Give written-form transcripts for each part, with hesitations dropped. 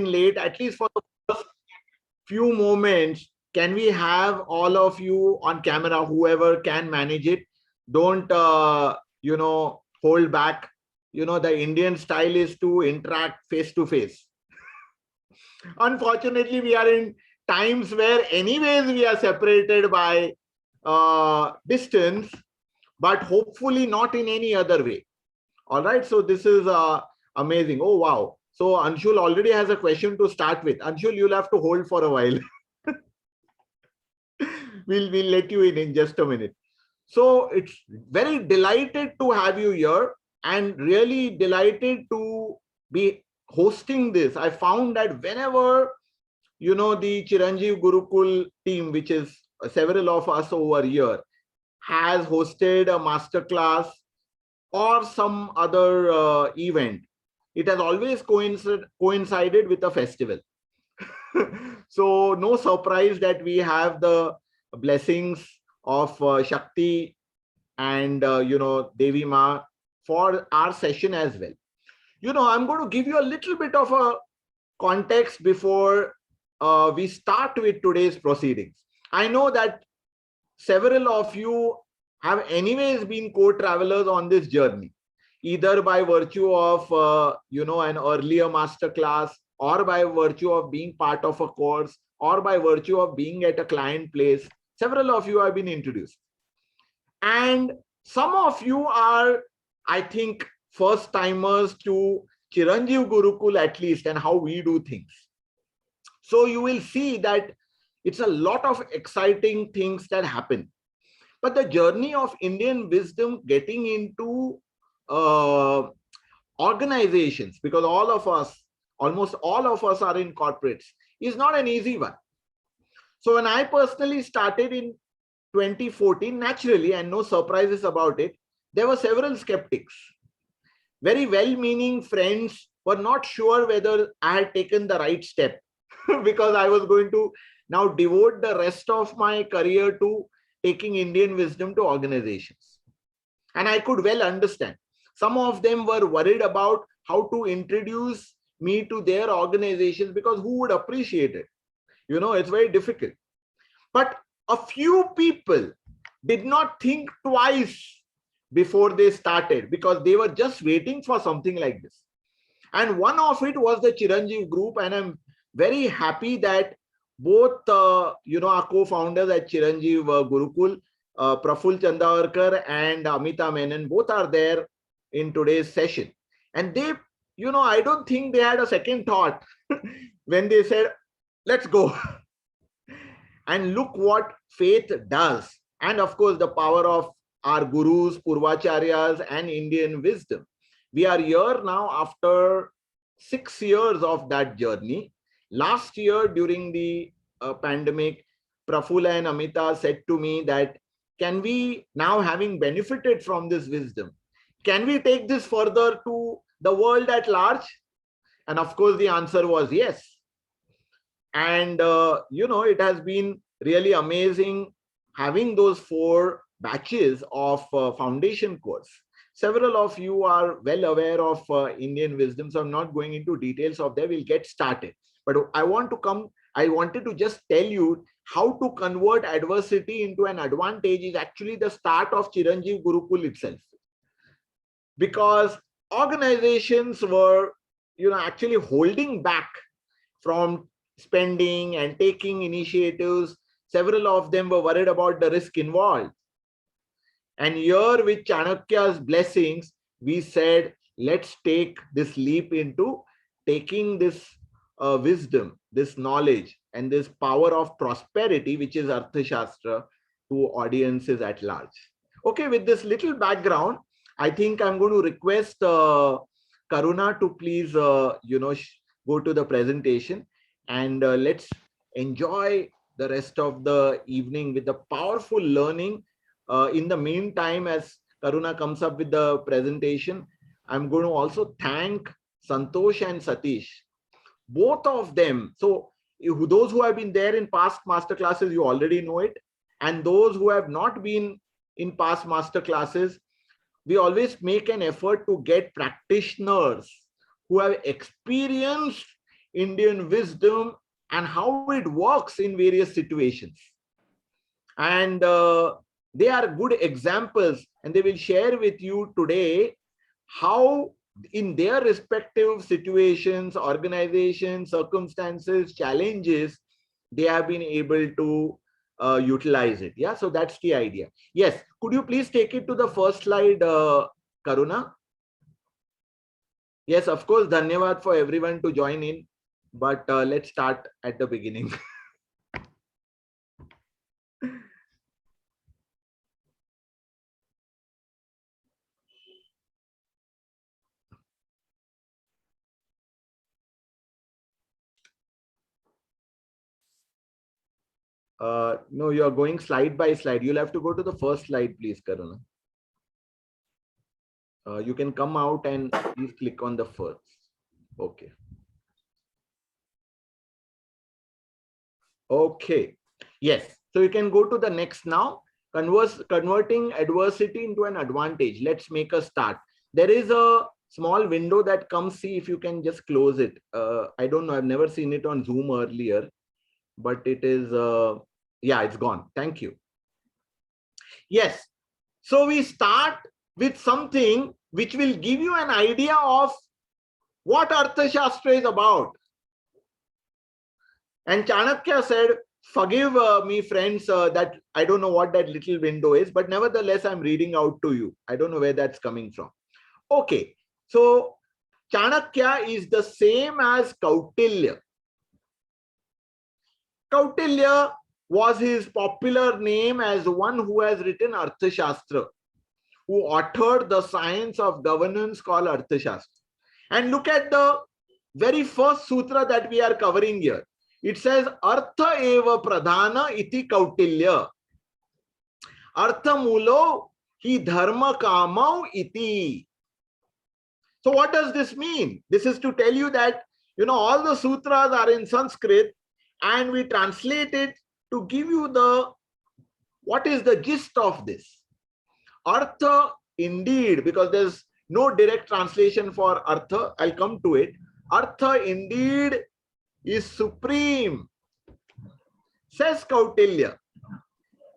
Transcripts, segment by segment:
late, at least for the first few moments, can we have all of you on camera, whoever can manage it? Don't, hold back. The Indian style is to interact face to face. Unfortunately, we are in times where anyways we are separated by distance, but hopefully not in any other way. All right. So this is amazing. Oh, wow. So Anshul already has a question to start with. Anshul, you'll have to hold for a while. we'll let you in just a minute. So it's very delighted to have you here and really delighted to be hosting this. I found that whenever, the Chiranjeev Gurukul team, which is several of us over here, has hosted a masterclass or some other event, it has always coincided with a festival. So no surprise that we have the blessings of Shakti and Devi Ma for our session as well. I'm going to give you a little bit of a context before we start with today's proceedings. I know that several of you have anyways been co-travelers on this journey, either by virtue of an earlier masterclass, or by virtue of being part of a course, or by virtue of being at a client place. Several of you have been introduced. And some of you are, I think, first timers to Chiranjeev Gurukul at least, and how we do things. So you will see that it's a lot of exciting things that happen. But the journey of Indian wisdom getting into organizations, because almost all of us are in corporates, is not an easy one. So when I personally started in 2014, naturally, and no surprises about it, there were several skeptics. Very well-meaning friends were not sure whether I had taken the right step because I was going to now devote the rest of my career to taking Indian wisdom to organizations. And I could well understand. Some of them were worried about how to introduce me to their organizations because who would appreciate it? It's very difficult. But a few people did not think twice before they started because they were just waiting for something like this. And one of it was the Chiranjeev group. And I'm very happy that both, our co-founders at Chiranjeev Gurukul, Praful Chandavarkar and Amita Menon, both are there in today's session. And they, I don't think they had a second thought when they said, let's go. And look what faith does. And of course, the power of our gurus, Purvacharyas, and Indian wisdom. We are here now after 6 years of that journey. Last year, during the pandemic, Prafula and Amita said to me that, can we, now having benefited from this wisdom, can we take this further to the world at large? And of course, the answer was yes. And, it has been really amazing having those 4 batches of foundation course. Several of you are well aware of Indian wisdom, so I'm not going into details of that. We'll get started. But I wanted to just tell you how to convert adversity into an advantage is actually the start of Chiranjeev Gurukul itself. Because organizations were, actually holding back from spending and taking initiatives. Several of them were worried about the risk involved. And here with Chanakya's blessings, we said, let's take this leap into taking this wisdom, this knowledge, and this power of prosperity, which is Arthashastra, to audiences at large. Okay, with this little background, I think I'm going to request Karuna to please, go to the presentation, and let's enjoy the rest of the evening with the powerful learning. In the meantime, as Karuna comes up with the presentation, I'm going to also thank Santosh and Satish, both of them. So those who have been there in past master classes, you already know it. And those who have not been in past master classes, we always make an effort to get practitioners who have experienced Indian wisdom, and how it works in various situations. And they are good examples, and they will share with you today how in their respective situations, organizations, circumstances, challenges, they have been able to utilize it. Yeah, so that's the idea. Yes, could you please take it to the first slide, Karuna? Yes, of course, dhanyavad for everyone to join in, but let's start at the beginning. No, you are going slide by slide. You'll have to go to the first slide, please, Karuna. You can come out and please click on the first. Okay. Okay. Yes. So you can go to the next now. Converting adversity into an advantage. Let's make a start. There is a small window that comes. See if you can just close it. I don't know. I've never seen it on Zoom earlier, but it is. Yeah, it's gone. Thank you. Yes. So we start with something which will give you an idea of what Arthashastra is about. And Chanakya said, forgive me, friends, that I don't know what that little window is, but nevertheless, I'm reading out to you. I don't know where that's coming from. Okay. So Chanakya is the same as Kautilya. Kautilya was his popular name as one who has written Arthashastra, who authored the science of governance called Arthashastra. And look at the very first sutra that we are covering here. It says, Artha eva pradhana iti Kautilya. Artha mulo hi dharma kamau iti. So what does this mean? This is to tell you that, all the sutras are in Sanskrit, and we translate it to give you what is the gist of this. Artha, indeed, because there's no direct translation for Artha, I'll come to it. Artha indeed is supreme, says Kautilya.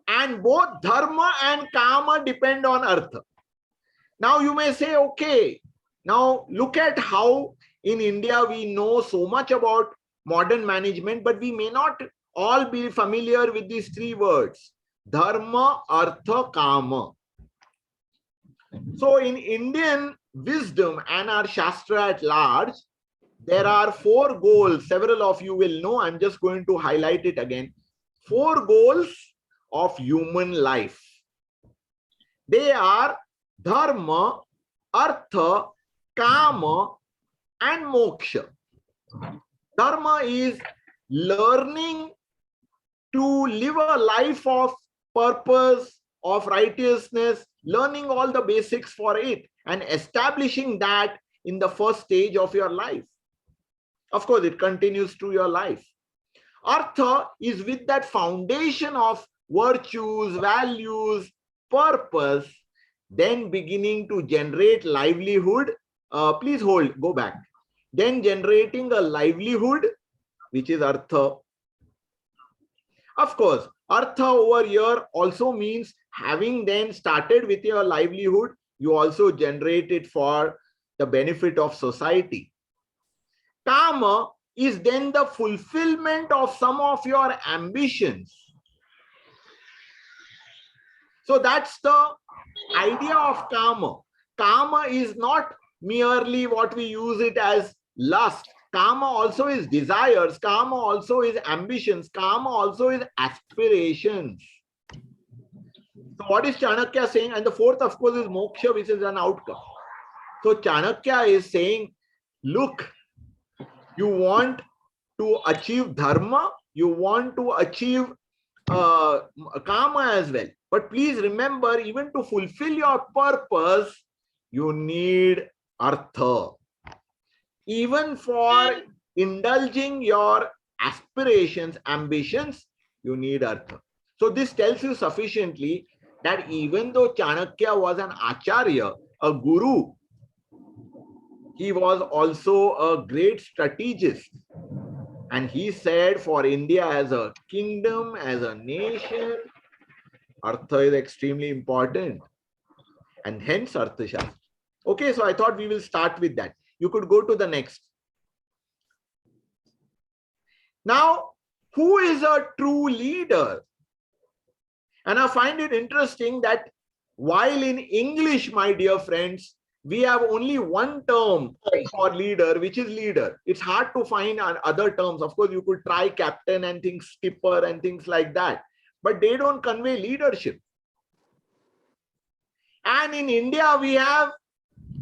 And both dharma and kama depend on Artha. Now you may say, okay, now look at how in India we know so much about modern management, but we may not all be familiar with these three words: dharma, artha, kama. So in Indian wisdom and our Shastra at large, there are 4 goals. Several of you will know. I'm just going to highlight it again. 4 goals of human life. They are dharma, artha, kama, and moksha. Dharma is learning to live a life of purpose, of righteousness, learning all the basics for it and establishing that in the first stage of your life. Of course, it continues through your life. Artha is with that foundation of virtues, values, purpose, then beginning to generate livelihood. Please hold, go back. Then generating a livelihood, which is artha. Of course, artha over here also means having then started with your livelihood, you also generate it for the benefit of society. Kama is then the fulfillment of some of your ambitions. So that's the idea of kama. Kama is not merely what we use it as lust. Kama also is desires. Kama also is ambitions. Kama also is aspirations. So what is Chanakya saying? And the fourth, of course, is moksha, which is an outcome. So Chanakya is saying, look, you want to achieve dharma, you want to achieve kama as well. But please remember, even to fulfill your purpose, you need artha. Even for indulging your aspirations, ambitions, you need artha. So this tells you sufficiently that even though Chanakya was an acharya, a guru, he was also a great strategist. And he said for India as a kingdom, as a nation, Artha is extremely important. And hence Arthashastra. Okay, so I thought we will start with that. You could go to the next. Now, who is a true leader? And I find it interesting that while in English, my dear friends, we have only one term for leader, which is leader. It's hard to find other terms. Of course, you could try captain and things, skipper and things like that, but they don't convey leadership. And in India, we have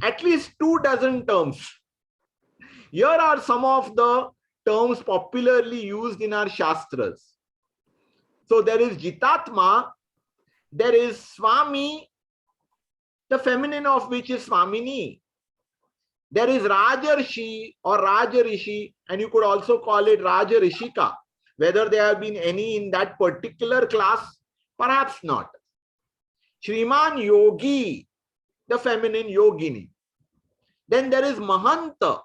at least 24 terms. Here are some of the terms popularly used in our Shastras. So there is Jitatma, there is Swami, the feminine of which is Swamini. There is Rajarshi or Rajarishi, and you could also call it Rajarishika. Whether there have been any in that particular class, perhaps not. Shriman Yogi, the feminine Yogini. Then there is Mahanta,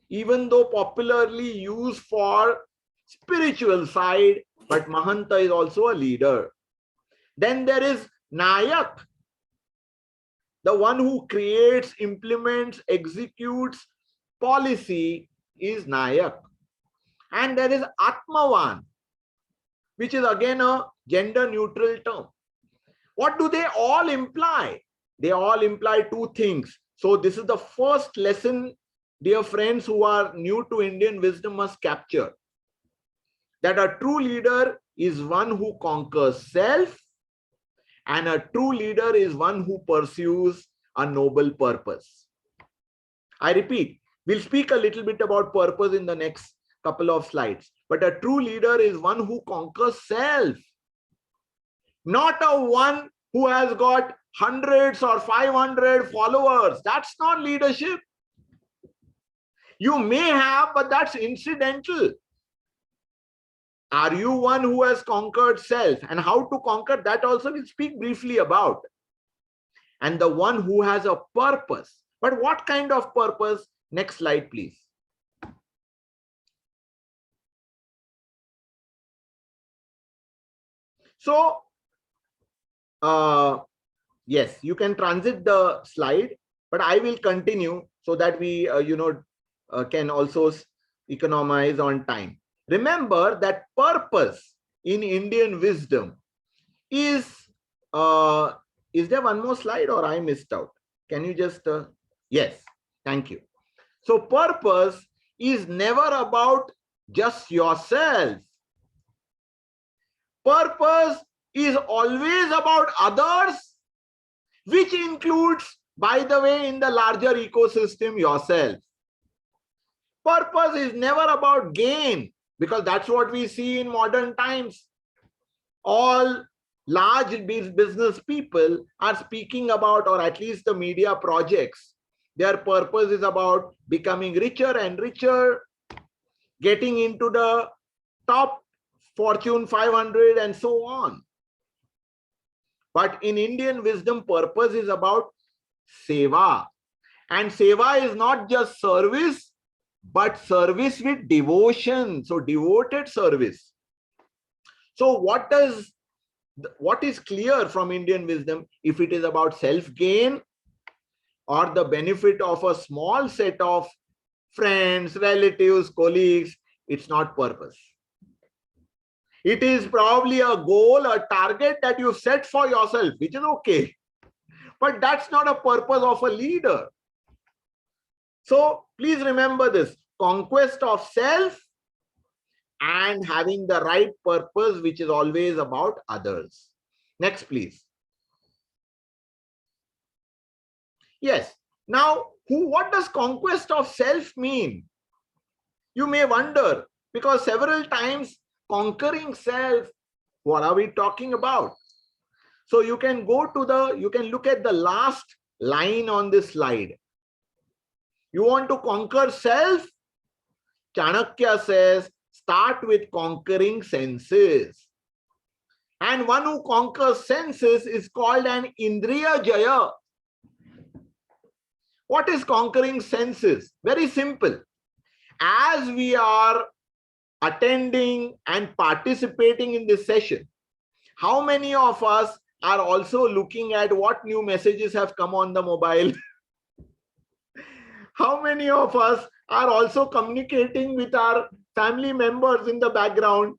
even though popularly used for spiritual side, but Mahanta is also a leader. Then there is Nayak, the one who creates, implements, executes policy is Nayak. And there is Atmavan, which is again a gender neutral term. What do they all imply? They all imply two things. So this is the first lesson, dear friends who are new to Indian wisdom must capture. That a true leader is one who conquers self, and a true leader is one who pursues a noble purpose. I repeat, we'll speak a little bit about purpose in the next couple of slides. But a true leader is one who conquers self, not a one who has got hundreds or 500 followers. That's not leadership. You may have, but that's incidental. Are you one who has conquered self? And how to conquer that also we'll speak briefly about. And the one who has a purpose. But what kind of purpose? Next slide, please. So, yes, you can transit the slide, but I will continue so that we, can also economize on time. Remember that purpose in Indian wisdom is there one more slide or I missed out? Can you just, yes, thank you. So purpose is never about just yourself. Purpose is always about others, which includes, by the way, in the larger ecosystem, yourself. Purpose is never about gain, because that's what we see in modern times. All large business people are speaking about, or at least the media projects, their purpose is about becoming richer and richer, getting into the top Fortune 500 and so on. But in Indian wisdom, purpose is about seva. And seva is not just service, but service with devotion. So devoted service. So what is clear from Indian wisdom? If it is about self-gain or the benefit of a small set of friends, relatives, colleagues, it's not purpose. It is probably a goal, a target that you set for yourself, which is okay. But that's not a purpose of a leader. So please remember this: conquest of self and having the right purpose, which is always about others. Next, please. Yes. Now, what does conquest of self mean? You may wonder, because several times conquering self, what are we talking about? So you can look at the last line on this slide. You want to conquer self? Chanakya says, start with conquering senses. And one who conquers senses is called an Indriya Jaya. What is conquering senses? Very simple. As we are attending and participating in this session, how many of us are also looking at what new messages have come on the mobile? How many of us are also communicating with our family members in the background?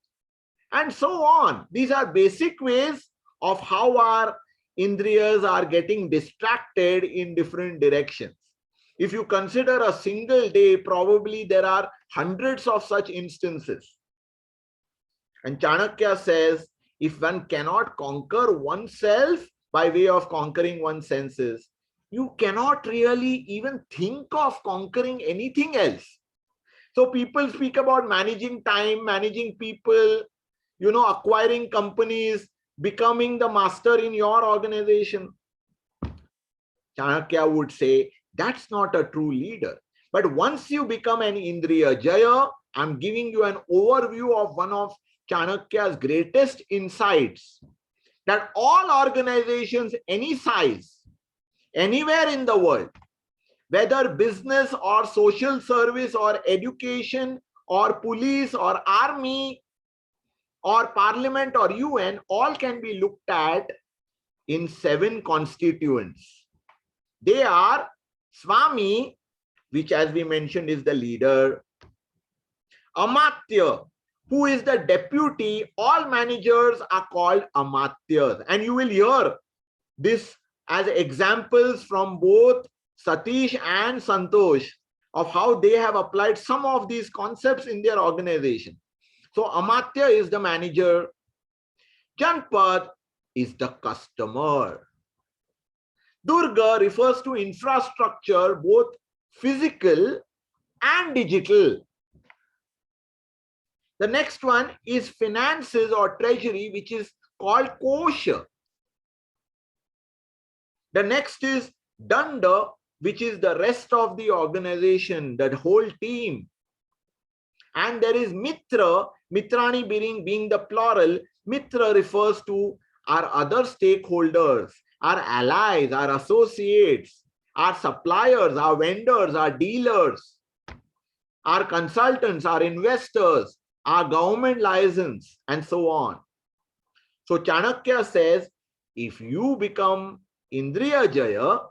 And so on. These are basic ways of how our indriyas are getting distracted in different directions. If you consider a single day, probably there are hundreds of such instances. And Chanakya says, if one cannot conquer oneself by way of conquering one's senses, you cannot really even think of conquering anything else. So people speak about managing time, managing people, acquiring companies, becoming the master in your organization. Chanakya would say, that's not a true leader. But once you become an Indriya Jaya, I'm giving you an overview of one of Chanakya's greatest insights, that all organizations, any size, anywhere in the world, whether business or social service or education or police or army or parliament or UN, all can be looked at in 7 constituents. They are Swami, which as we mentioned is the leader, Amatya, who is the deputy. All managers are called Amatyas, and you will hear this as examples from both Satish and Santosh of how they have applied some of these concepts in their organization. So Amatya is the manager. Janpad is the customer. Durga refers to infrastructure, both physical and digital. The next one is finances or treasury, which is called kosha. The next is danda, which is the rest of the organization, that whole team. And there is mitra, mitrani being the plural. Mitra refers to our other stakeholders, our allies, our associates, our suppliers, our vendors, our dealers, our consultants, our investors, our government license, and so on. So Chanakya says, if you become Indriya Jaya,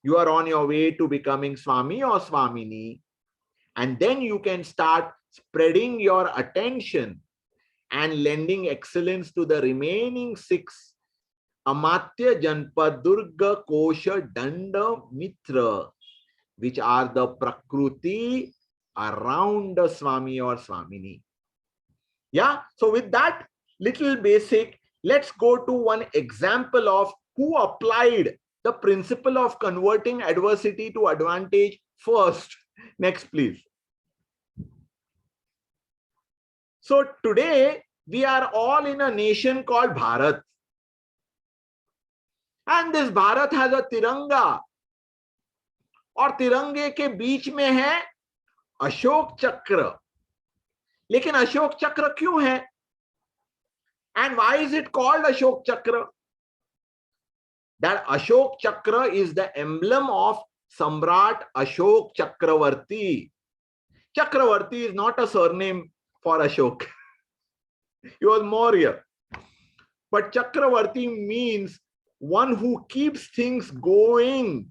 you are on your way to becoming Swami or Swamini, and then you can start spreading your attention and lending excellence to the remaining 6: Amatya, Janpad, Durga, Kosha, Danda, Mitra, which are the Prakruti around the Swami or Swamini. Yeah, so with that little basic, let's go to one example of who applied the principle of converting adversity to advantage first. Next, please. So today we are all in a nation called Bharat. And this Bharat has a Tiranga. और तिरंगे के बीच में है अशोक चक्र. लेकिन अशोक चक्र क्यों है? And why is it called Ashok Chakra? That Ashok Chakra is the emblem of Samrat Ashok Chakravarti. Chakravarti is not a surname for Ashok. He was Maurya. But Chakravarti means one who keeps things going.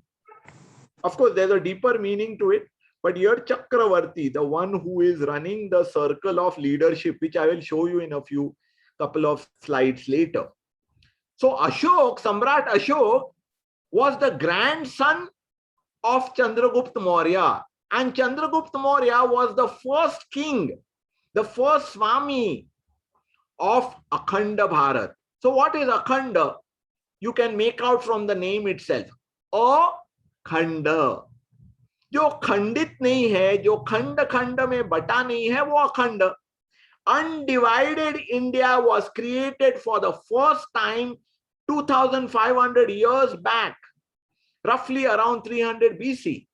Of course, there's a deeper meaning to it. But here Chakravarti, the one who is running the circle of leadership, which I will show you in a couple of slides later. So Ashok, Samrat Ashok, was the grandson of Chandragupta Maurya. And Chandragupta Maurya was the first king, the first Swami of Akhanda Bharat. So what is Akhanda? You can make out from the name itself. Akhanda. जो खंडित नहीं है, जो खंड खंड में बटा नहीं है, वो अखंड. Undivided India was created for the first time 2500 years back, roughly around 300 BC.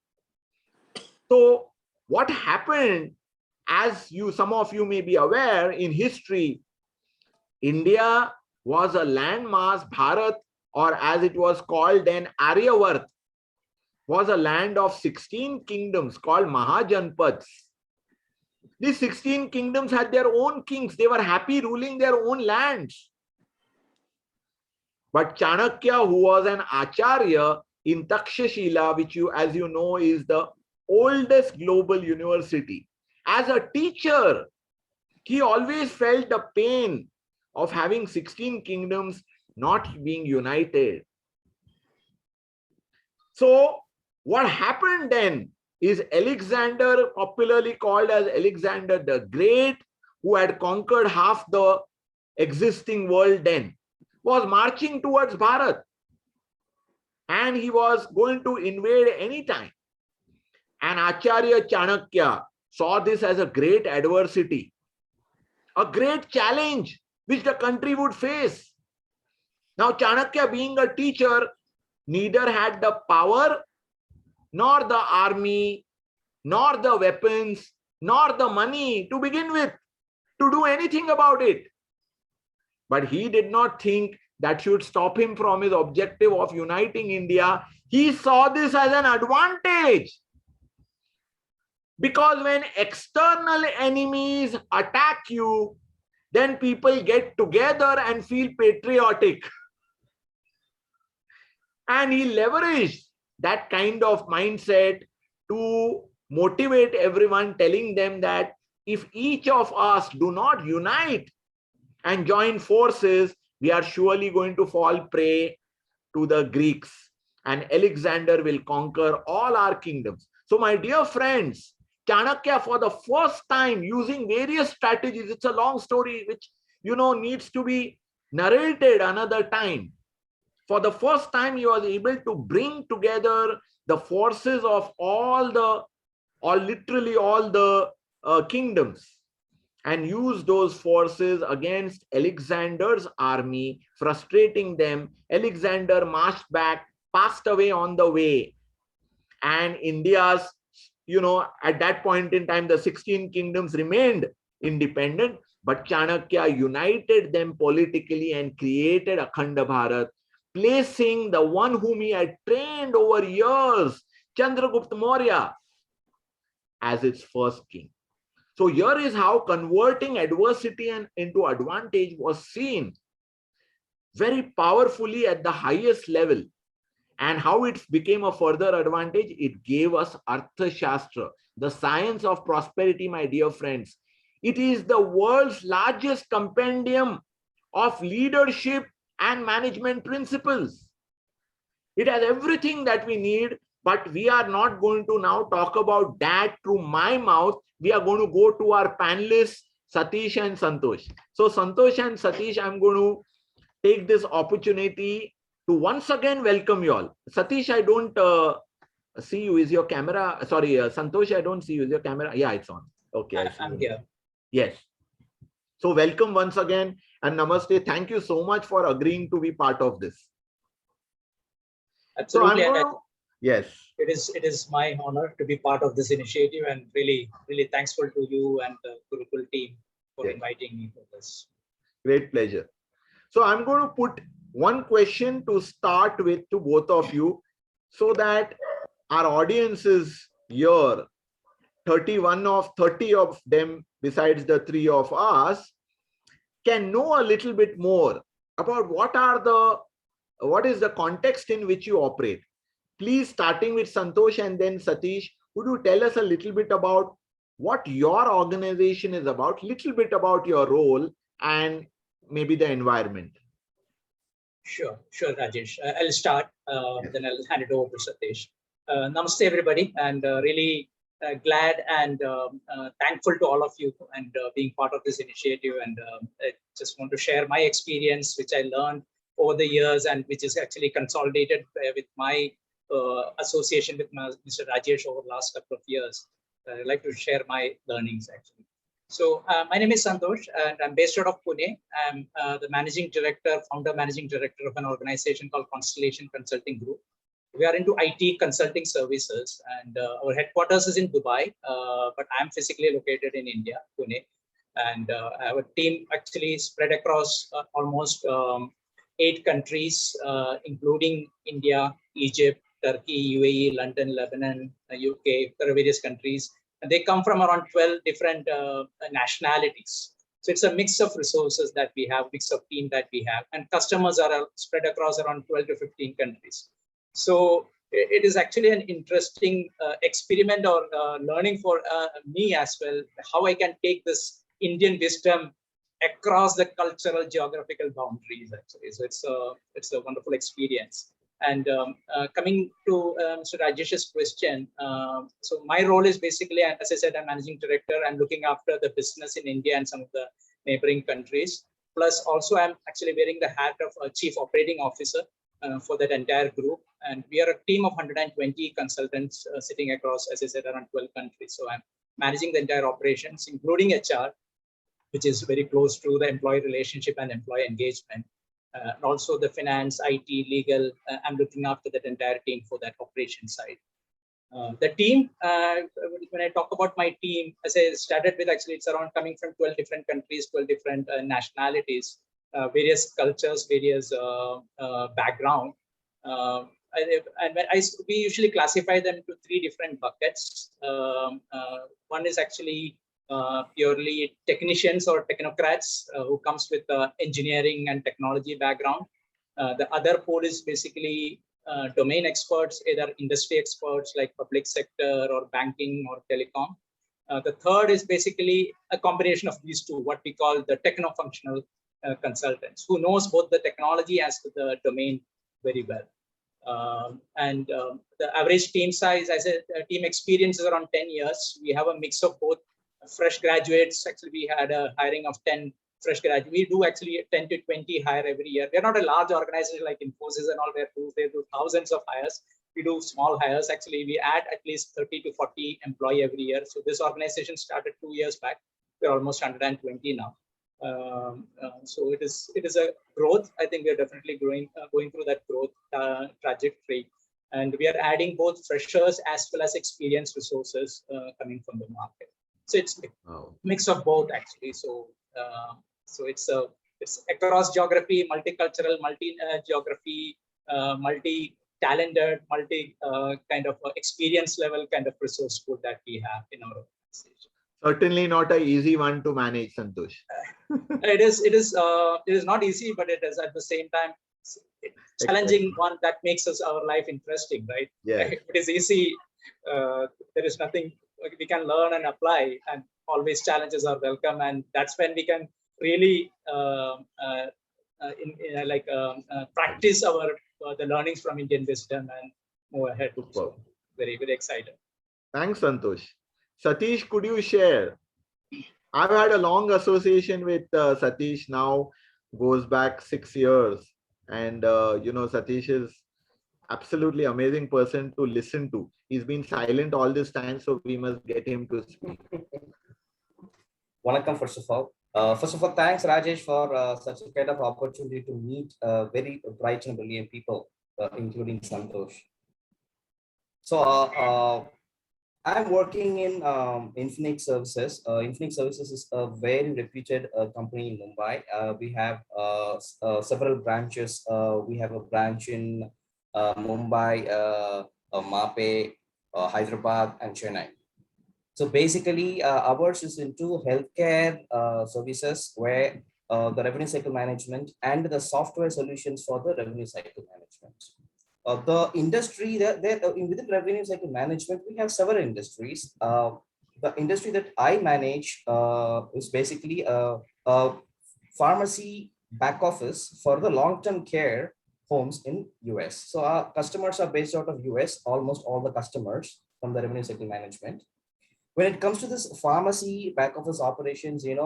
So what happened, as some of you may be aware, in history, India was a landmass, Bharat, or as it was called then, Aryavart. was a land of 16 kingdoms called Mahajanpads. These 16 kingdoms had their own kings. They were happy ruling their own lands. But Chanakya, who was an Acharya in Takshashila, which as you know, is the oldest global university, as a teacher, he always felt the pain of having 16 kingdoms not being united. So what happened then is Alexander, popularly called as Alexander the Great, who had conquered half the existing world then, was marching towards Bharat. And he was going to invade anytime. And Acharya Chanakya saw this as a great adversity, a great challenge which the country would face. Now, Chanakya, being a teacher, neither had the power, nor the army, nor the weapons, nor the money to begin with, to do anything about it. But he did not think that should stop him from his objective of uniting India. He saw this as an advantage. Because when external enemies attack you, then people get together and feel patriotic. And he leveraged that kind of mindset to motivate everyone, telling them that if each of us do not unite and join forces, we are surely going to fall prey to the Greeks, and Alexander will conquer all our kingdoms. So my dear friends, Chanakya, for the first time, using various strategies, it's a long story which needs to be narrated another time. For the first time, he was able to bring together the forces of literally all the kingdoms, and use those forces against Alexander's army, frustrating them. Alexander marched back, passed away on the way. And India's, at that point in time, the 16 kingdoms remained independent, but Chanakya united them politically and created Akhanda Bharat, placing the one whom he had trained over years, Chandragupta Maurya, as its first king. So here is how converting adversity into advantage was seen very powerfully at the highest level. And how it became a further advantage, it gave us Arthashastra, the science of prosperity, my dear friends. It is the world's largest compendium of leadership and management principles. It has everything that we need, but we are not going to now talk about that through my mouth. We are going to go to our panelists, Satish and Santosh. So Santosh and Satish, I'm going to take this opportunity to once again welcome you all. Satish, I don't see you. Is your camera? Sorry, Santosh, I don't see you. Is your camera? Yeah, it's on. Okay. I'm here. Yes. So welcome once again and namaste. Thank you so much for agreeing to be part of this. Absolutely. So yes. It is my honor to be part of this initiative, and really thankful to you and the Gurukul team for inviting me for this. Great pleasure. So I'm going to put one question to start with to both of you, so that our audiences here, 30 of them besides the three of us, can know a little bit more about what is the context in which you operate. Please, starting with Santosh and then Satish, would you tell us a little bit about what your organization is about, little bit about your role and maybe the environment? Sure, Rajesh. I'll start, then I'll hand it over to Satish. Namaste, everybody, and really glad and thankful to all of you and being part of this initiative. And I just want to share my experience, which I learned over the years and which is actually consolidated with my association with Mr. Rajesh over the last couple of years. I'd like to share my learnings actually. So my name is Santosh and I'm based out of Pune. I'm the founder managing director of an organization called Constellation Consulting Group. We are into IT consulting services, and our headquarters is in Dubai, but I'm physically located in India, Pune. And our team actually spread across almost 8 countries, including India, Egypt, Turkey, UAE, London, Lebanon, UK. There are various countries. And they come from around 12 different nationalities. So it's a mix of resources that we have, mix of team that we have, and customers are spread across around 12 to 15 countries. So it is actually an interesting experiment or learning for me as well, how I can take this Indian wisdom across the cultural geographical boundaries actually. So it's a wonderful experience. And coming to Mr. Rajesh's question, so my role is basically, as I said, I'm managing director. I'm looking after the business in India and some of the neighboring countries. Plus, also I'm actually wearing the hat of a chief operating officer for that entire group. And we are a team of 120 consultants sitting across, as I said, around 12 countries. So I'm managing the entire operations, including HR, which is very close to the employee relationship and employee engagement. And also the finance, IT, legal, I'm looking after that entire team for that operation side. The team, when I talk about my team, as I started with, actually, it's around coming from 12 different countries, 12 different nationalities, various cultures, various background. We usually classify them to 3 different buckets. One is actually purely technicians or technocrats who comes with engineering and technology background. The other pool is basically domain experts, either industry experts like public sector or banking or telecom. The third is basically a combination of these two, what we call the techno-functional consultants, who knows both the technology as to the domain very well. The average team size, as a team experience, is around 10 years. We have a mix of both fresh graduates. Actually, we had a hiring of 10 fresh graduates. We do actually 10 to 20 hire every year. We're not a large organization like Infosys and all, where they do thousands of hires. We do small hires. Actually, we add at least 30 to 40 employee every year. So this organization started 2 years back. We're almost 120 now. So it is a growth. I think we're definitely going through that growth trajectory. And we are adding both freshers as well as experienced resources coming from the market. So it's a mix of both actually. So it's across geography, multicultural, multi-geography, multi-talented, kind of experience level kind of resource pool that we have in our organization. Certainly not an easy one to manage, Santosh. It is not easy, but it is at the same time challenging one that makes our life interesting, right? Yeah. If it is easy, there is nothing we can learn and apply, and always challenges are welcome, and that's when we can really practice the learnings from Indian wisdom and move ahead. So very, very excited. Thanks, Santosh. Satish, could you share? I've had a long association with Satish now, goes back 6 years, and Satish is absolutely amazing person to listen to. He's been silent all this time, so we must get him to speak. Welcome, first of all. Thanks, Rajesh, for such a kind of opportunity to meet very bright and brilliant people, including Santosh. So I'm working in Infinix Services. Infinix Services is a very reputed company in Mumbai. We have several branches. We have a branch in Mumbai, Mape, Hyderabad, and Chennai. So basically, ours is into healthcare services, where the revenue cycle management and the software solutions for the revenue cycle management. The industry within revenue cycle management, we have several industries. The industry that I manage is basically a pharmacy back office for the long-term care homes in US. So our customers are based out of US, almost all the customers from the revenue cycle management. When it comes to this pharmacy back office operations, these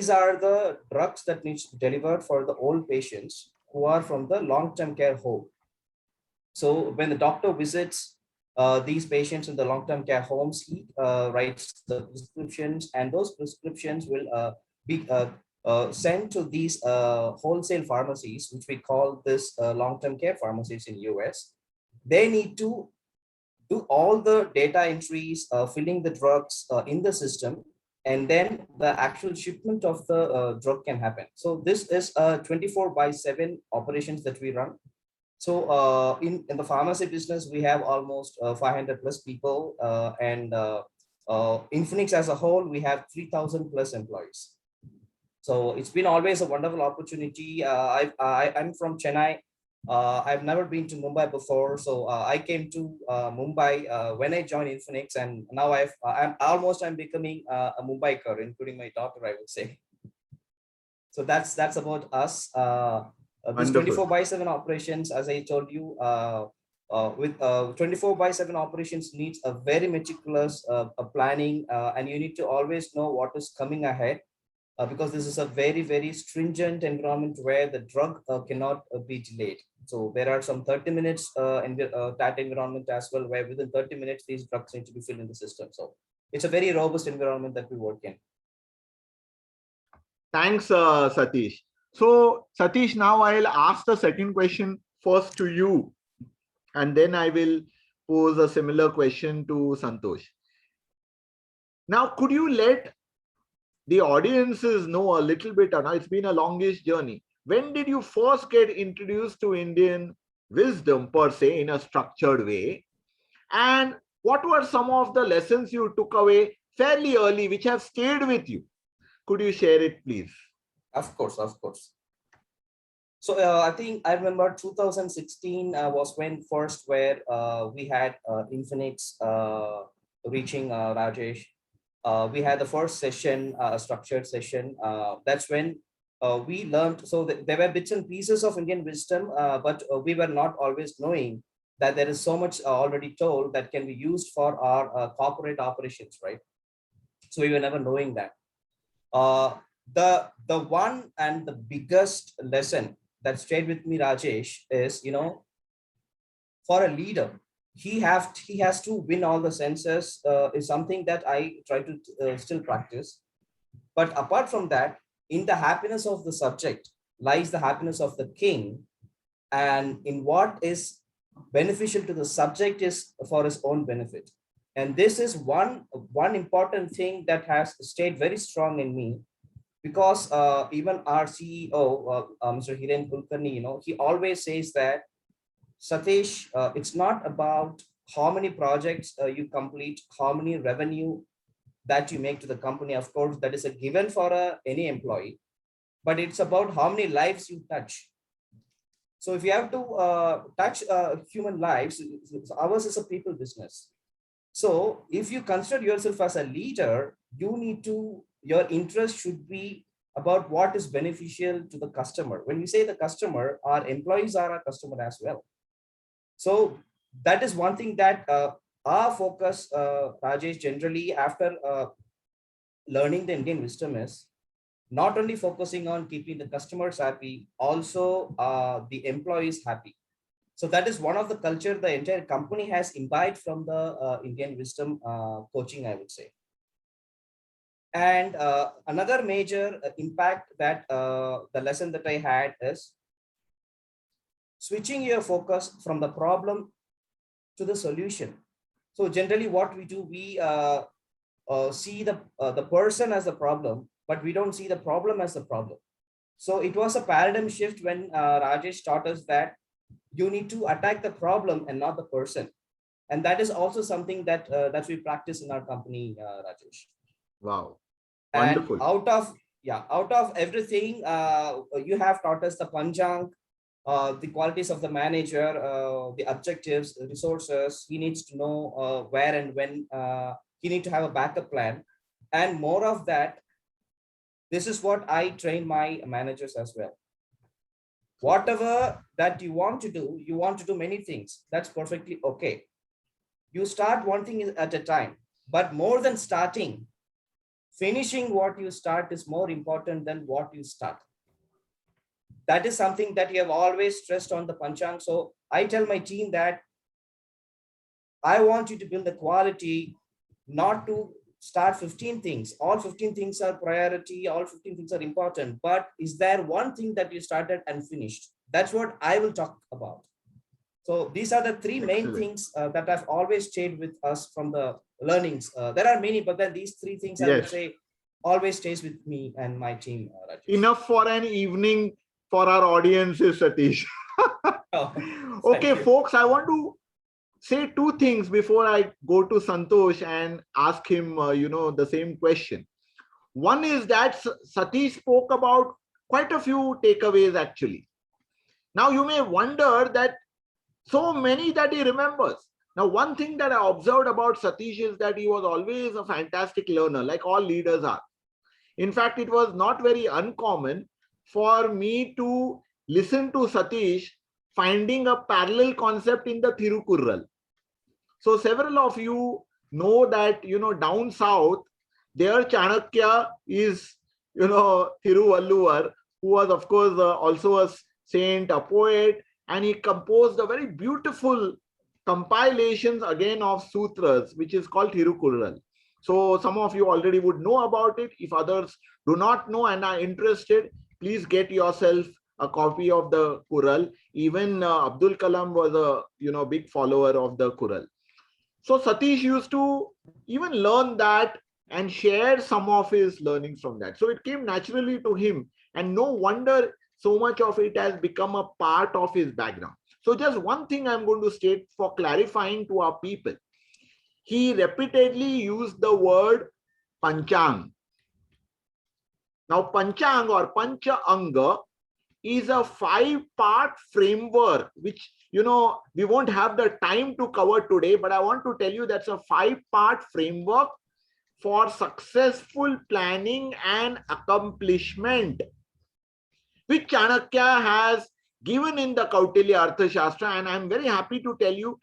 are the drugs that needs to be delivered for the old patients who are from the long-term care home. So when the doctor visits these patients in the long-term care homes, he writes the prescriptions, and those prescriptions will be sent to these wholesale pharmacies, which we call this long-term care pharmacies in US. They need to do all the data entries, filling the drugs in the system, and then the actual shipment of the drug can happen. So this is a 24/7 operations that we run. So in the pharmacy business, we have almost 500 plus people, and Infinix as a whole, we have 3,000 plus employees. So it's been always a wonderful opportunity. I'm from Chennai. I've never been to Mumbai before, so I came to Mumbai when I joined Infinix, and now I'm becoming a Mumbaiker, including my daughter, I would say. So that's about us. This Wonderful. 24/7 operations, as I told you, with 24/7 operations needs a very meticulous planning, and you need to always know what is coming ahead, because this is a very stringent environment where the drug cannot be delayed. So there are some 30 minutes in that environment as well, where within 30 minutes these drugs need to be filled in the system. So it's a very robust environment that we work in. Thanks, Satish. So, Satish, now I'll ask the second question first to you, and then I will pose a similar question to Santosh. Now, could you let the audiences know a little bit? Now, it's been a longish journey. When did you first get introduced to Indian wisdom per se in a structured way? And what were some of the lessons you took away fairly early, which have stayed with you? Could you share it, please? Of course. So I think I remember 2016 was when first where we had Infinix reaching Rajesh. We had the first session, a structured session. That's when we learned. So there were bits and pieces of Indian wisdom, but we were not always knowing that there is so much already told that can be used for our corporate operations, right? So we were never knowing that. The one and the biggest lesson that stayed with me, Rajesh, is, for a leader, he has to win all the senses, is something that I try to still practice. But apart from that, in the happiness of the subject lies the happiness of the king, and in what is beneficial to the subject is for his own benefit. And this is one important thing that has stayed very strong in me, because even our CEO, Mr. Hiren Kulkarni, he always says that, Satish, it's not about how many projects you complete, how many revenue that you make to the company. Of course, that is a given for any employee, but it's about how many lives you touch. So if you have to touch human lives, ours is a people business. So if you consider yourself as a leader, your interest should be about what is beneficial to the customer. When we say the customer, our employees are our customer as well. So that is one thing that our focus, Rajesh, generally after learning the Indian wisdom is not only focusing on keeping the customers happy, also the employees happy. So that is one of the culture the entire company has imbibed from the Indian wisdom coaching, I would say. And another major impact that the lesson that I had is switching your focus from the problem to the solution. So generally what we do, we see the person as the problem, but we don't see the problem as the problem. So it was a paradigm shift when Rajesh taught us that you need to attack the problem and not the person. And that is also something that that we practice in our company, Rajesh. Wow. Wonderful. And Wonderful. out of everything, you have taught us the Panchang, the qualities of the manager, the objectives, the resources. He needs to know where and when he need to have a backup plan. And more of that, this is what I train my managers as well. Whatever that you want to do many things. That's perfectly okay. You start one thing at a time, but more than starting, finishing what you start is more important than what you start. That is something that you have always stressed on the Panchang. So I tell my team that I want you to build the quality, not to start 15 things. All 15 things are priority, all 15 things are important, but is there one thing that you started and finished? That's what I will talk about. So these are the three main things that have always stayed with us from the learnings. There are many, but then these three things, I would say, always stays with me and my team. Enough for an evening for our audiences, Satish. Okay, folks, I want to say two things before I go to Santosh and ask him, the same question. One is that Satish spoke about quite a few takeaways actually. Now you may wonder that so many that he remembers. Now, one thing that I observed about Satish is that he was always a fantastic learner, like all leaders are. In fact, it was not very uncommon for me to listen to Satish finding a parallel concept in the Thirukurral. So several of you know that, down south, their Chanakya is, Thiruvalluvar, who was, of course, also a saint, a poet, and he composed a very beautiful compilations again of sutras, which is called Thirukurral. So some of you already would know about it. If others do not know and are interested, please get yourself a copy of the Kural. Even Abdul Kalam was a big follower of the Kural. So Satish used to even learn that and share some of his learnings from that. So it came naturally to him, and no wonder so much of it has become a part of his background. So just one thing I'm going to state for clarifying to our people. He repeatedly used the word Panchang. Now Panchang or Pancha Anga is a 5-part framework, which, we won't have the time to cover today, but I want to tell you that's a 5-part framework for successful planning and accomplishment, which Chanakya has given in the Kautilya Arthashastra. And I'm very happy to tell you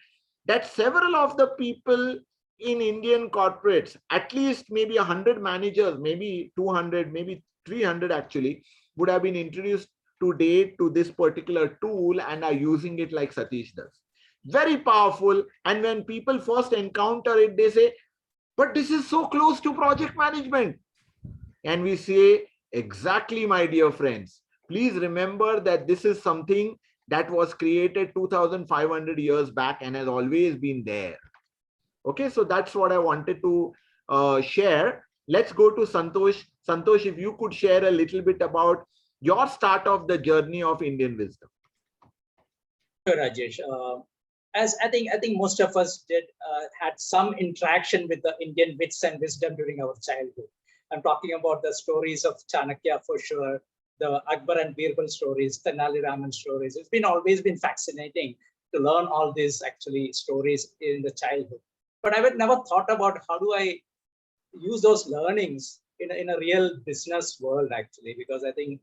that several of the people in Indian corporates, at least maybe 100 managers, maybe 200, maybe 300 actually, would have been introduced today to this particular tool and are using it like Satish does. Very powerful. And when people first encounter it, they say, but this is so close to project management. And we say, exactly, my dear friends. Please remember that this is something that was created 2,500 years back and has always been there. Okay, so that's what I wanted to share. Let's go to Santosh. Santosh, if you could share a little bit about your start of the journey of Indian wisdom. Sure, Rajesh. As I think most of us had some interaction with the Indian wits and wisdom during our childhood. I'm talking about the stories of Chanakya for sure, the Akbar and Birbal stories, Tenali Raman stories. It's always been fascinating to learn all these actually stories in the childhood. But I had never thought about how do I use those learnings in a real business world actually, because I think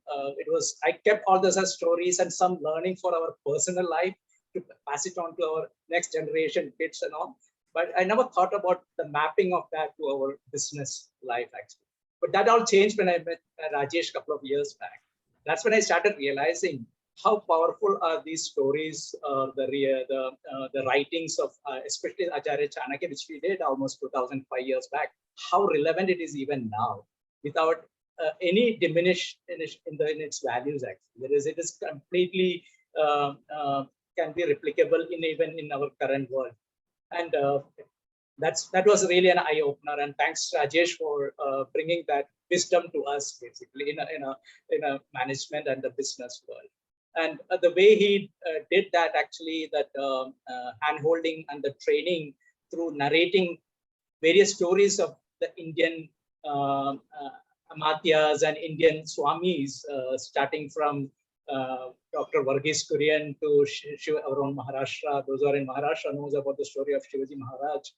I kept all those as stories and some learning for our personal life to pass it on to our next generation kids and all. But I never thought about the mapping of that to our business life actually. But that all changed when I met Rajesh a couple of years back. That's when I started realizing how powerful are these stories, the writings of especially Acharya Chanakya, which we did almost 2005 years back, how relevant it is even now, without any diminish in its values. Actually, it is completely can be replicable even in our current world, and that was really an eye opener. And thanks Rajesh for bringing that wisdom to us, basically in a management and the business world. And the way he did that, actually, that hand-holding and the training through narrating various stories of the Indian Amatyas and Indian Swamis, starting from Dr. Varghese Kurian to our own Maharashtra. Those who are in Maharashtra knows about the story of Shivaji Maharaj,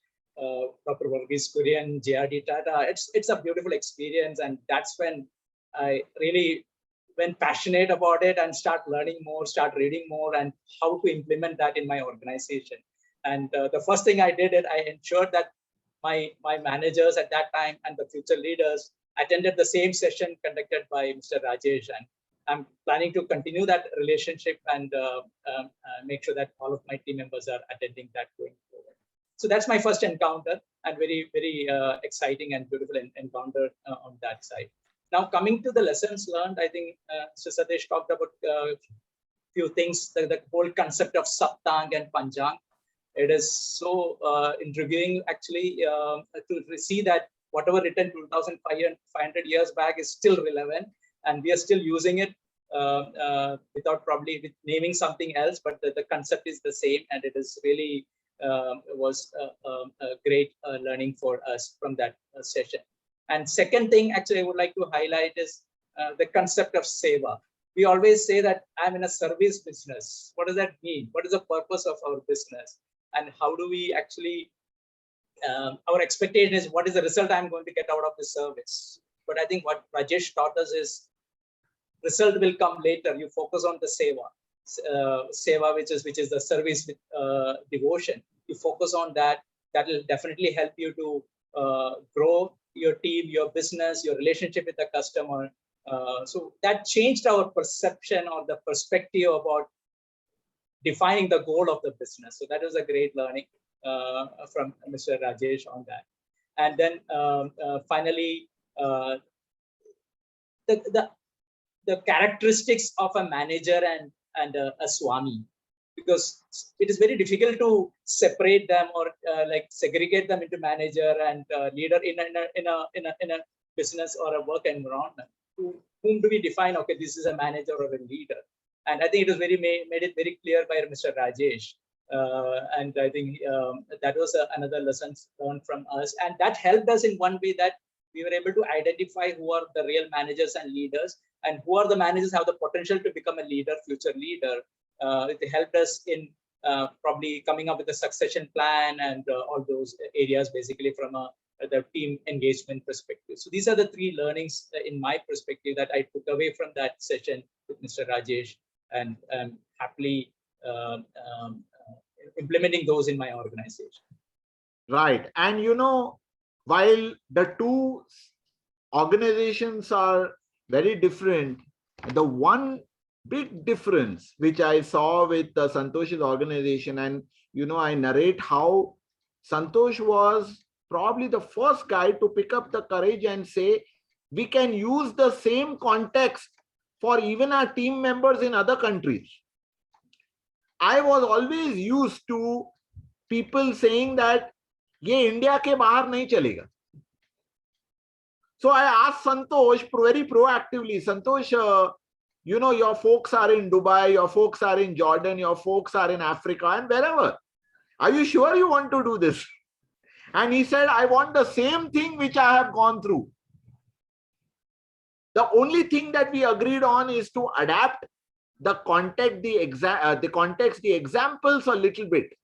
Dr. Varghese Kurian, J.R.D. Tata. It's a beautiful experience, and that's when I really went passionate about it and start learning more, start reading more, and how to implement that in my organization. And the first thing I did, I ensured that my managers at that time and the future leaders attended the same session conducted by Mr. Rajesh. And I'm planning to continue that relationship and make sure that all of my team members are attending that going forward. So that's my first encounter, and very, very exciting and beautiful encounter on that side. Now, coming to the lessons learned, I think Mr. Satish talked about a few things, the whole concept of Saptang and Panchang. It is so intriguing, actually, to see that whatever written 2,500 years back is still relevant, and we are still using it without probably with naming something else, but the concept is the same, and it is really was a great learning for us from that session. And second thing, actually, I would like to highlight is the concept of seva. We always say that I'm in a service business. What does that mean? What is the purpose of our business? And how do we actually, our expectation is what is the result I'm going to get out of the service? But I think what Rajesh taught us is result will come later. You focus on the seva, which is the service with devotion. You focus on that. That will definitely help you to grow your team, your business, your relationship with the customer. So that changed our perception or the perspective about defining the goal of the business. So that was a great learning from Mr. Rajesh on that. And then finally, the characteristics of a manager and a Swami, because it is very difficult to separate them or like segregate them into manager and leader in a business or a work environment. Whom do we define? Okay, this is a manager or a leader. And I think it was made it very clear by Mr. Rajesh. And I think that was another lesson learned from us. And that helped us in one way, that we were able to identify who are the real managers and leaders, and who are the managers have the potential to become a leader, future leader. It helped us in probably coming up with a succession plan and all those areas, basically from the team engagement perspective. So these are the three learnings in my perspective that I took away from that session with Mr. Rajesh, and happily implementing those in my organization. Right. And you know, while the two organizations are very different, the one big difference which I saw with Santosh's organization, and you know, I narrate how Santosh was probably the first guy to pick up the courage and say, we can use the same context for even our team members in other countries. I was always used to people saying that ye India ke bahar nahi chalega. So I asked Santosh very proactively, Santosh, you know, your folks are in Dubai, your folks are in Jordan, your folks are in Africa and wherever. Are you sure you want to do this? And he said, I want the same thing which I have gone through. The only thing that we agreed on is to adapt the context, the examples a little bit.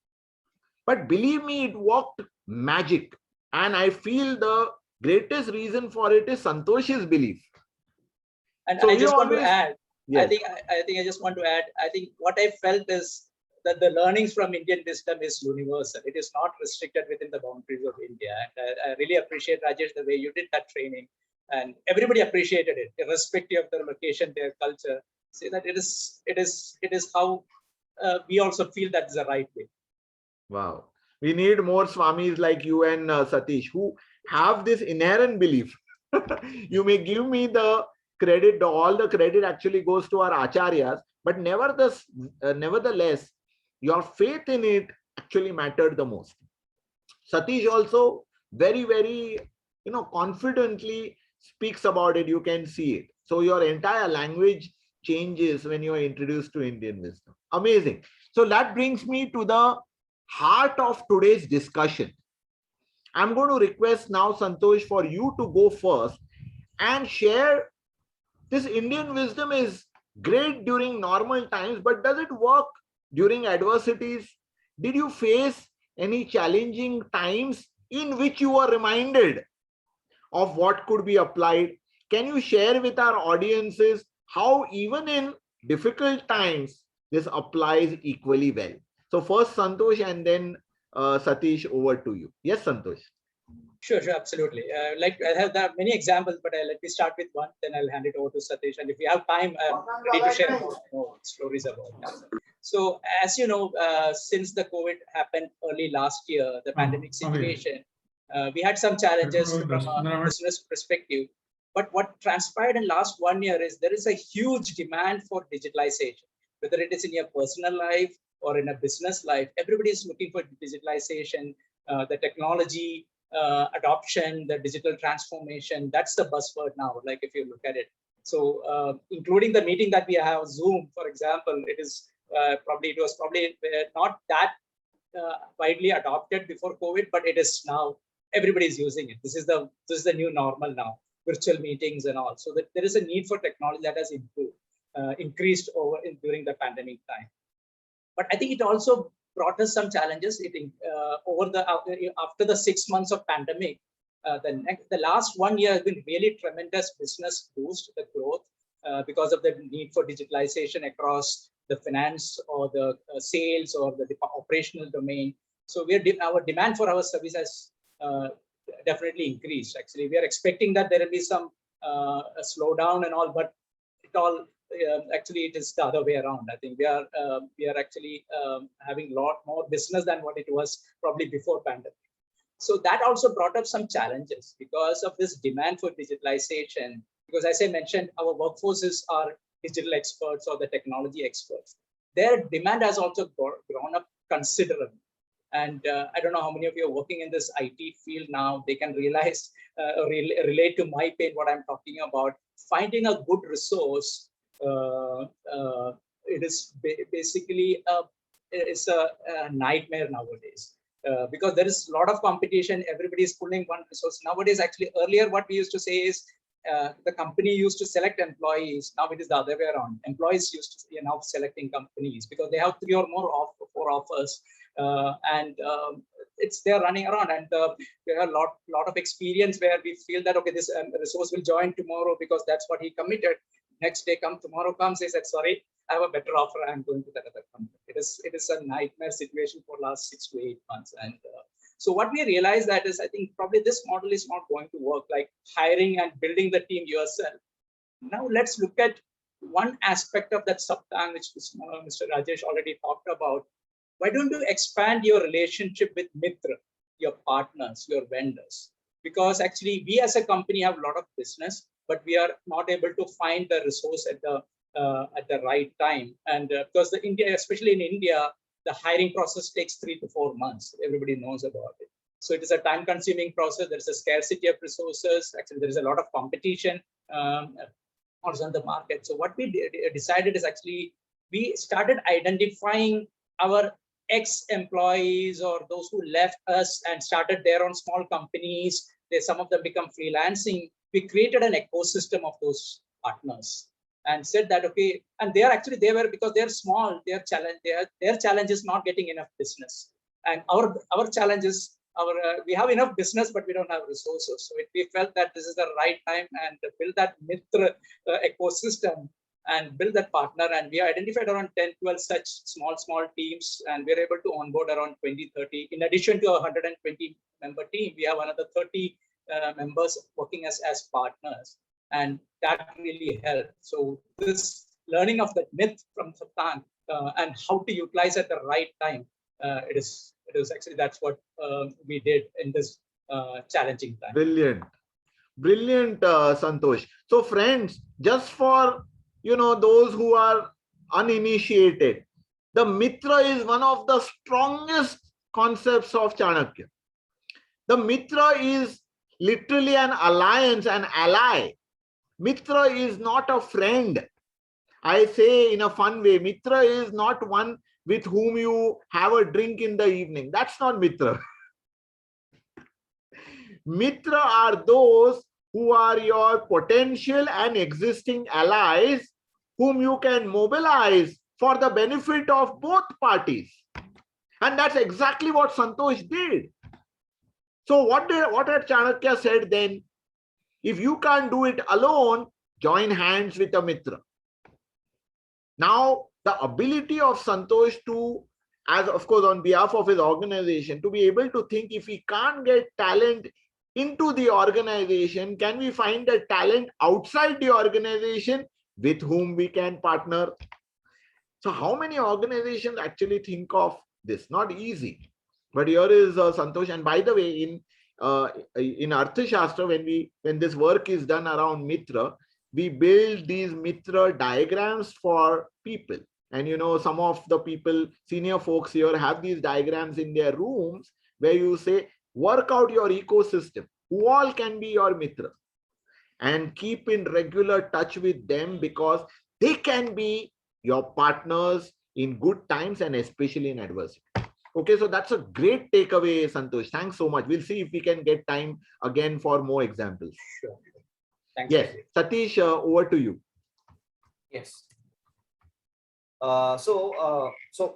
But believe me, it worked magic. And I feel the greatest reason for it is Santosh's belief. And so I just want to add, yes. I think I just want to add, I think what I felt is that the learnings from Indian wisdom is universal. It is not restricted within the boundaries of India. And I really appreciate, Rajesh, the way you did that training. And everybody appreciated it, irrespective of their location, their culture. Say that it is how we also feel that's the right way. Wow. We need more Swamis like you and Satish who have this inherent belief. You may give me the credit, all the credit actually goes to our acharyas, but nevertheless, your faith in it actually mattered the most. Satish also very, very, you know, confidently speaks about it. You can see it. So your entire language changes when you are introduced to Indian wisdom. Amazing. So that brings me to the heart of today's discussion. I'm going to request now, Santosh, for you to go first and share. This Indian wisdom is great during normal times, but does it work during adversities? Did you face any challenging times in which you were reminded of what could be applied? Can you share with our audiences how even in difficult times, this applies equally well? So first Santosh and then Satish, over to you. Yes, Santosh. Sure, absolutely. Like I have many examples, but let me start with one, then I'll hand it over to Satish. And if we have time, I'm ready to share more stories about that. So as you know, since the COVID happened early last year, the pandemic situation, we had some challenges from a business perspective. But what transpired in last 1 year is there is a huge demand for digitalization, whether it is in your personal life or in a business life. Everybody is looking for digitalization, the technology adoption, the digital transformation. That's the buzzword now, like if you look at it. So including the meeting that we have Zoom, for example, it was probably not that widely adopted before COVID, but it is now. Everybody's using it. This is the new normal now. Virtual meetings and all. So that there is a need for technology that has increased during the pandemic time. But I think it also brought us some challenges. After the 6 months of pandemic, the last 1 year has been really tremendous business boost, the growth, because of the need for digitalization across the finance or the sales or the operational domain. So our demand for our service has definitely increased. Actually, we are expecting that there will be some a slowdown and all, but actually it is the other way around. I think we are actually having a lot more business than what it was probably before pandemic. So that also brought up some challenges because of this demand for digitalization. Because as I mentioned, our workforces are digital experts or the technology experts. Their demand has also grown up considerably. And I don't know how many of you are working in this IT field now. They can realize, relate to my pain, what I'm talking about. Finding a good resource, it is basically a nightmare nowadays. Because there is a lot of competition, everybody is pulling one resource. Nowadays, actually, earlier what we used to say is the company used to select employees. Now it is the other way around. Employees used to be now selecting companies because they have 3 or more 4 offers, and they're running around. And we have a lot of experience where we feel that okay, this resource will join tomorrow because that's what he committed. Next day tomorrow comes, he said, sorry, I have a better offer. I'm going to that other company. It is a nightmare situation for last 6 to 8 months. And so what we realized that is, I think probably this model is not going to work, like hiring and building the team yourself. Now let's look at one aspect of that Saptang, which Mr. Rajesh already talked about. Why don't you expand your relationship with Mitra, your partners, your vendors? Because actually we as a company have a lot of business, but we are not able to find the resource at the right time. And because especially in India, the hiring process takes 3 to 4 months. Everybody knows about it. So it is a time-consuming process. There's a scarcity of resources. Actually, there is a lot of competition also in the market. So what we decided is actually we started identifying our ex-employees or those who left us and started their own small companies. Some of them become freelancing. We created an ecosystem of those partners and said that, okay, and because they're small, their challenge is not getting enough business. And our challenge is we have enough business, but we don't have resources. So we felt that this is the right time and build that Mitra ecosystem and build that partner. And we identified around 10, 12 such small teams, and we're able to onboard around 20, 30. In addition to a 120 member team, we have another 30 members working as partners. And that really helped. So this learning of the myth from Saptang and how to utilize at the right time, it is actually, that's what we did in this challenging time. Brilliant, Santosh. So friends, just for those who are uninitiated, the Mitra is one of the strongest concepts of Chanakya. The Mitra is literally an alliance, an ally. Mitra is not a friend. I say in a fun way, Mitra is not one with whom you have a drink in the evening. That's not Mitra. Mitra are those who are your potential and existing allies whom you can mobilize for the benefit of both parties. And that's exactly what Santosh did. So what had Chanakya said then? If you can't do it alone, join hands with a Mitra. Now, the ability of Santosh to, as of course on behalf of his organization, to be able to think, if we can't get talent into the organization, can we find a talent outside the organization with whom we can partner? So how many organizations actually think of this? Not easy. But here is Santosh. And by the way, in Arthashastra, when this work is done around Mitra, we build these Mitra diagrams for people. And some of the people, senior folks here, have these diagrams in their rooms where you say, work out your ecosystem. Who all can be your Mitra? and keep in regular touch with them, because they can be your partners in good times and especially in adversity. Okay, so that's a great takeaway, Santosh. Thanks so much. We'll see if we can get time again for more examples. Sure. Thanks. Yes, Satish, over to you. Yes. So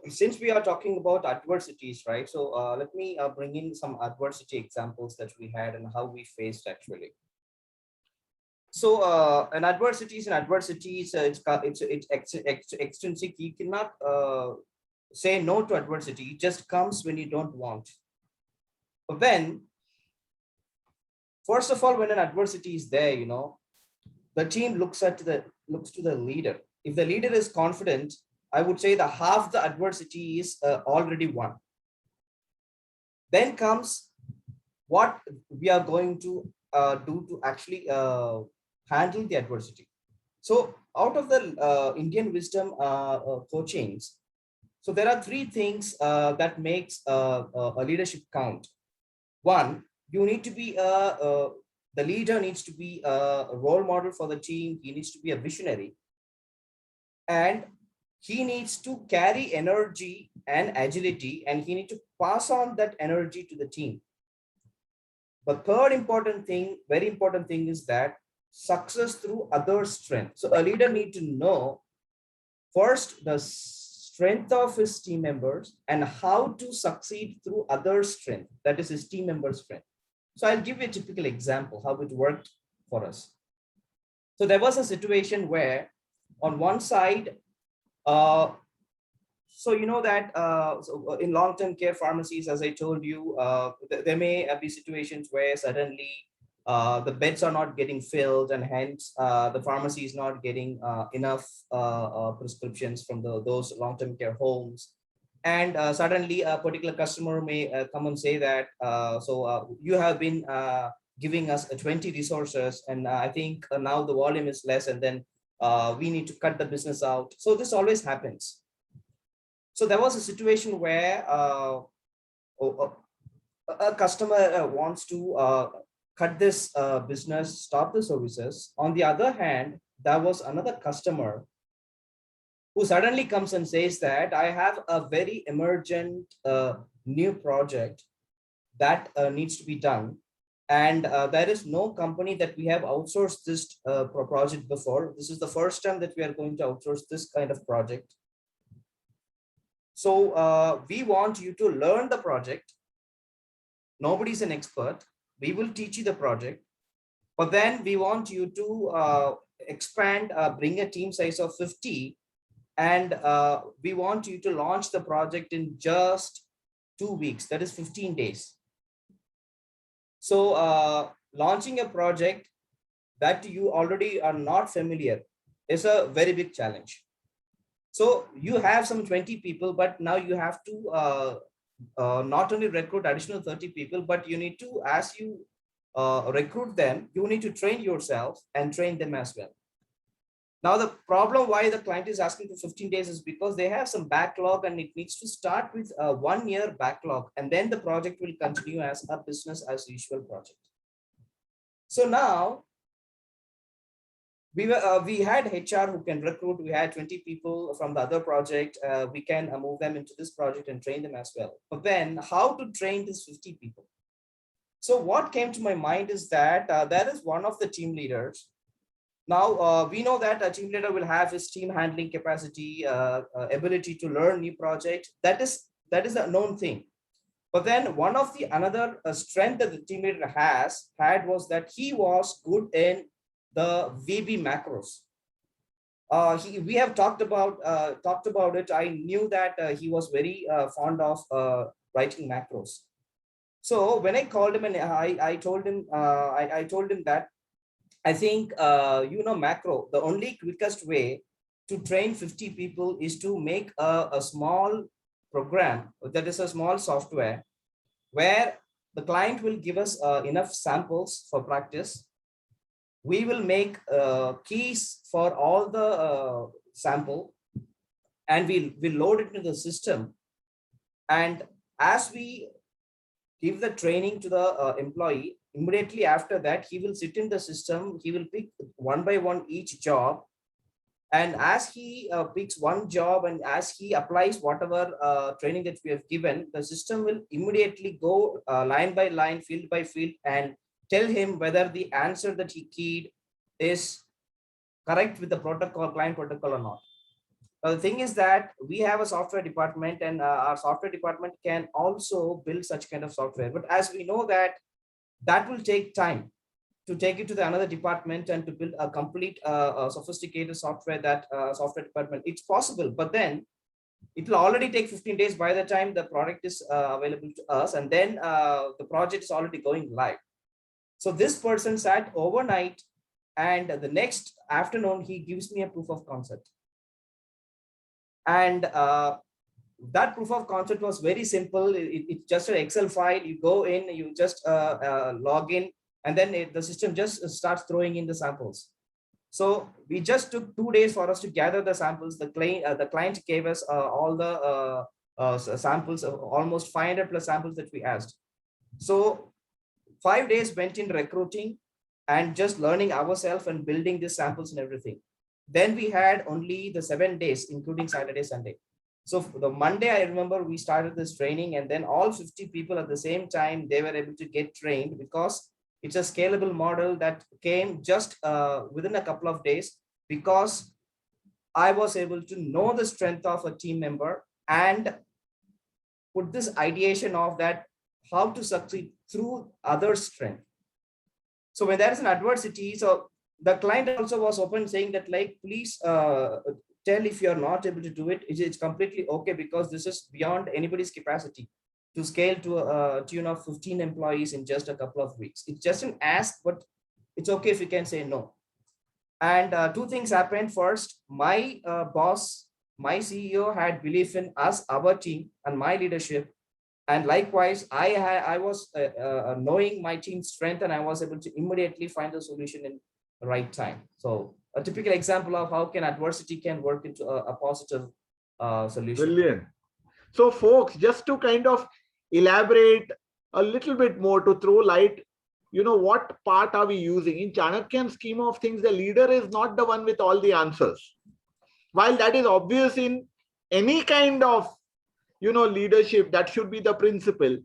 since we are talking about adversities, right? So let me bring in some adversity examples that we had and how we faced actually. So an adversities and adversities, it's extrinsic. You cannot say no to adversity. It just comes when you don't want. But then, first of all, when an adversity is there, you know, the team looks to the leader. If the leader is confident, I would say that half the adversity is already won. Then comes what we are going to do to actually handle the adversity. So out of the Indian wisdom coachings, so there are three things that makes a leadership count. One, you need to be the leader needs to be a role model for the team. He needs to be a visionary, and he needs to carry energy and agility, and he needs to pass on that energy to the team. But third important thing, very important thing, is that success through other strength. So a leader need to know first the strength of his team members and how to succeed through other strength, that is his team members' strength. So I'll give you a typical example how it worked for us. So there was a situation where on one side, so you know that so in long-term care pharmacies, as I told you, there may be situations where suddenly the beds are not getting filled, and hence the pharmacy is not getting enough prescriptions from those long-term care homes. And suddenly a particular customer may come and say that, you have been giving us 20 resources, and I think now the volume is less, and then we need to cut the business out. So this always happens. So there was a situation where a customer wants to cut this business, stop the services. On the other hand, there was another customer who suddenly comes and says that I have a very emergent new project that needs to be done. And there is no company that we have outsourced this project before. This is the first time that we are going to outsource this kind of project. So we want you to learn the project. Nobody's an expert. We will teach you the project, but then we want you to expand, bring a team size of 50, and we want you to launch the project in just 2 weeks, that is 15 days. So launching a project that you already are not familiar is a very big challenge. So you have some 20 people, but now you have to not only recruit additional 30 people, but you need to, as you recruit them, you need to train yourself and train them as well. Now, the problem why the client is asking for 15 days is because they have some backlog, and it needs to start with a 1 year backlog, and then the project will continue as a business as usual project. So now we had HR who can recruit. We had 20 people from the other project. We can move them into this project and train them as well. But then how to train these 50 people? So what came to my mind is that there is one of the team leaders. Now we know that a team leader will have his team handling capacity, ability to learn new project. That is a known thing. But then one of the another strength that the team leader had was that he was good in the VB macros. We have talked about it. I knew that he was very fond of writing macros. So when I called him and I told him that I think macro, the only quickest way to train 50 people is to make a small program, that is a small software, where the client will give us enough samples for practice. We will make keys for all the sample, and we'll load it into the system. And as we give the training to the employee, immediately after that, he will sit in the system, he will pick one by one each job. And as he picks one job and as he applies whatever training that we have given, the system will immediately go line by line, field by field, and tell him whether the answer that he keyed is correct with the protocol, client protocol or not. Now, the thing is that we have a software department, and our software department can also build such kind of software. But as we know that that will take time to take it to the another department and to build a complete sophisticated software, that software department, it's possible, but then it will already take 15 days by the time the product is available to us, and then the project is already going live. So this person sat overnight, and the next afternoon he gives me a proof of concept. And that proof of concept was very simple. It's just an Excel file. You go in, you just log in, and then the system just starts throwing in the samples. So we just took 2 days for us to gather the samples. The client gave us all the samples, almost 500 plus samples that we asked. So 5 days went in recruiting and just learning ourselves and building these samples and everything. Then we had only the 7 days, including Saturday, Sunday. So the Monday, I remember we started this training, and then all 50 people at the same time, they were able to get trained, because it's a scalable model that came just within a couple of days, because I was able to know the strength of a team member and put this ideation of that, how to succeed through other strength. So when there is an adversity, so the client also was open, saying that, like, please tell if you're not able to do it. It's completely okay, because this is beyond anybody's capacity to scale to a tune of 15 employees in just a couple of weeks. It's just an ask, but it's okay if you can say no. And 2 things happened. First, my boss, my CEO had belief in us, our team, and my leadership. And likewise, I was knowing my team's strength, and I was able to immediately find a solution in the right time. So a typical example of how can adversity can work into a positive solution. Brilliant. So folks, just to kind of elaborate a little bit more, to throw light, what part are we using? In Chanakya's scheme of things, the leader is not the one with all the answers. While that is obvious in any kind of, leadership, that should be the principle.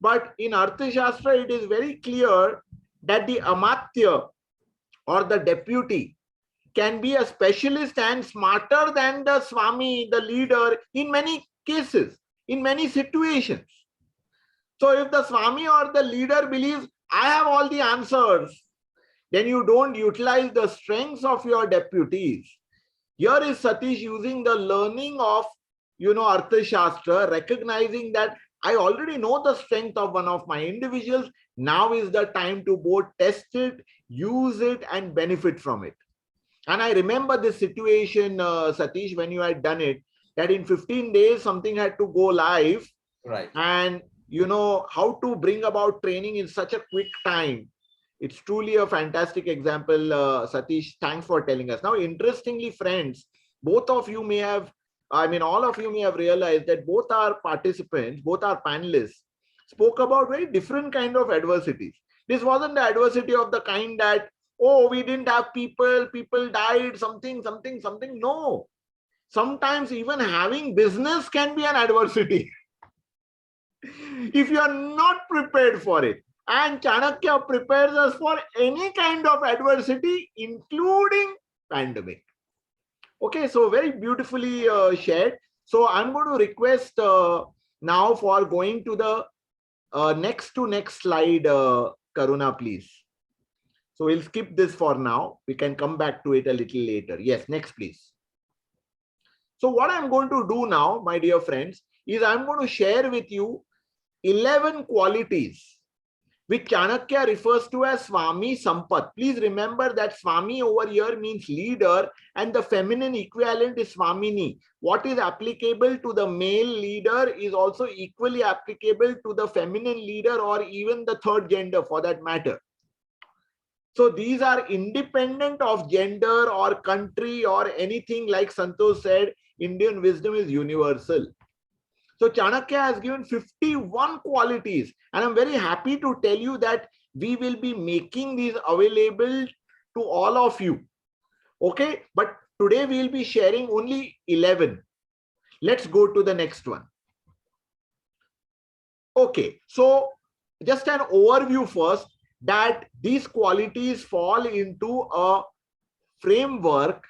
But in Arthashastra, it is very clear that the Amatya or the deputy can be a specialist and smarter than the Swami, the leader, in many cases, in many situations. So if the Swami or the leader believes, I have all the answers, then you don't utilize the strengths of your deputies. Here is Satish using the learning of, Arthashastra, recognizing that I already know the strength of one of my individuals. Now is the time to both test it, use it, and benefit from it. And I remember this situation, Satish, when you had done it, that in 15 days, something had to go live. Right. And how to bring about training in such a quick time. It's truly a fantastic example, Satish. Thanks for telling us. Now, interestingly, friends, both of you may have, all of you may have realized that both our participants, both our panelists, spoke about very different kind of adversities. This wasn't the adversity of the kind that, oh, we didn't have people died, something. No. Sometimes even having business can be an adversity if you are not prepared for it. And Chanakya prepares us for any kind of adversity, including pandemic. Okay, so very beautifully shared. So I'm going to request now for going to the next slide, Karuna, please. So we'll skip this for now. We can come back to it a little later. Yes, next, please. So what I'm going to do now, my dear friends, is I'm going to share with you 11 qualities which Chanakya refers to as Swami Sampat. Please remember that Swami over here means leader, and the feminine equivalent is Swamini. What is applicable to the male leader is also equally applicable to the feminine leader, or even the third gender for that matter. So these are independent of gender or country or anything. Like Santosh said, Indian wisdom is universal. So Chanakya has given 51 qualities, and I'm very happy to tell you that we will be making these available to all of you. Okay, but today we will be sharing only 11. Let's go to the next one. Okay, so just an overview first, that these qualities fall into a framework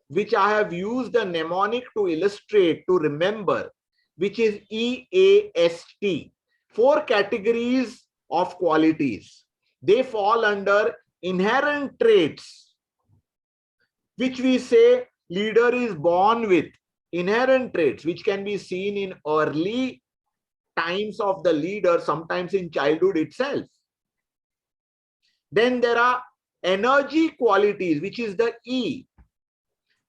which I have used a mnemonic to illustrate, to remember, which is EAST. 4 categories of qualities. They fall under inherent traits, which we say leader is born with. Inherent traits, which can be seen in early times of the leader, sometimes in childhood itself. Then there are energy qualities, which is the E.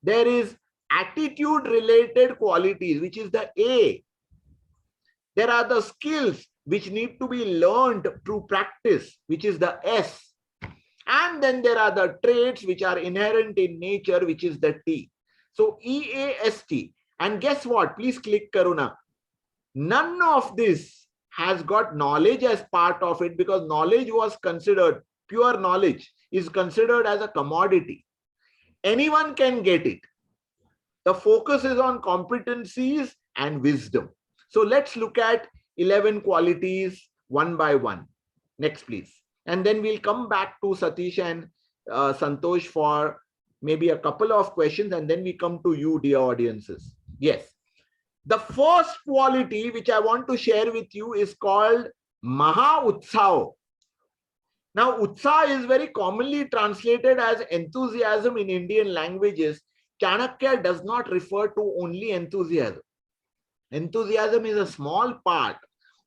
There is attitude related qualities, which is the A. There are the skills which need to be learned through practice, which is the S. And then there are the traits which are inherent in nature, which is the T. So EAST. And guess what? Please click Karuna. None of this has got knowledge as part of it, because knowledge was considered, pure knowledge is considered as a commodity. Anyone can get it. The focus is on competencies and wisdom. So let's look at 11 qualities one by one. Next, please. And then we'll come back to Satish and Santosh for maybe a couple of questions, and then we come to you, dear audiences. Yes. The first quality which I want to share with you is called Maha Utsao. Now, Utsaha is very commonly translated as enthusiasm in Indian languages. Chanakya does not refer to only enthusiasm. Enthusiasm is a small part.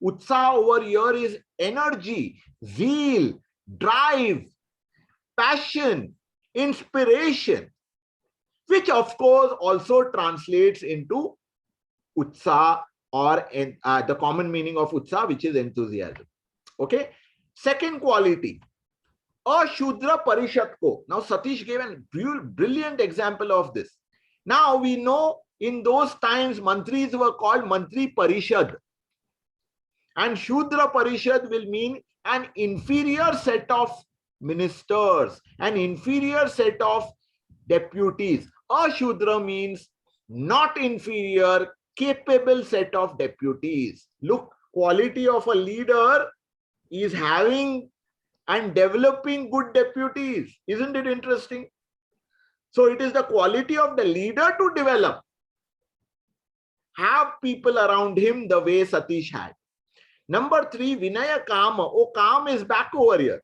Utsaha over here is energy, zeal, drive, passion, inspiration, which of course also translates into Utsaha, or the common meaning of Utsaha, which is enthusiasm. Okay. Second quality, Ashudra Parishad Ko. Now, Satish gave a brilliant example of this. Now, we know in those times, mantris were called Mantri Parishad. And Shudra Parishad will mean an inferior set of ministers, an inferior set of deputies. Ashudra means not inferior, capable set of deputies. Look, quality of a leader is having and developing good deputies. Isn't it interesting? So it is the quality of the leader to develop. Have people around him the way Satish had. Number 3, Vinaya Kama. Oh, calm is back over here.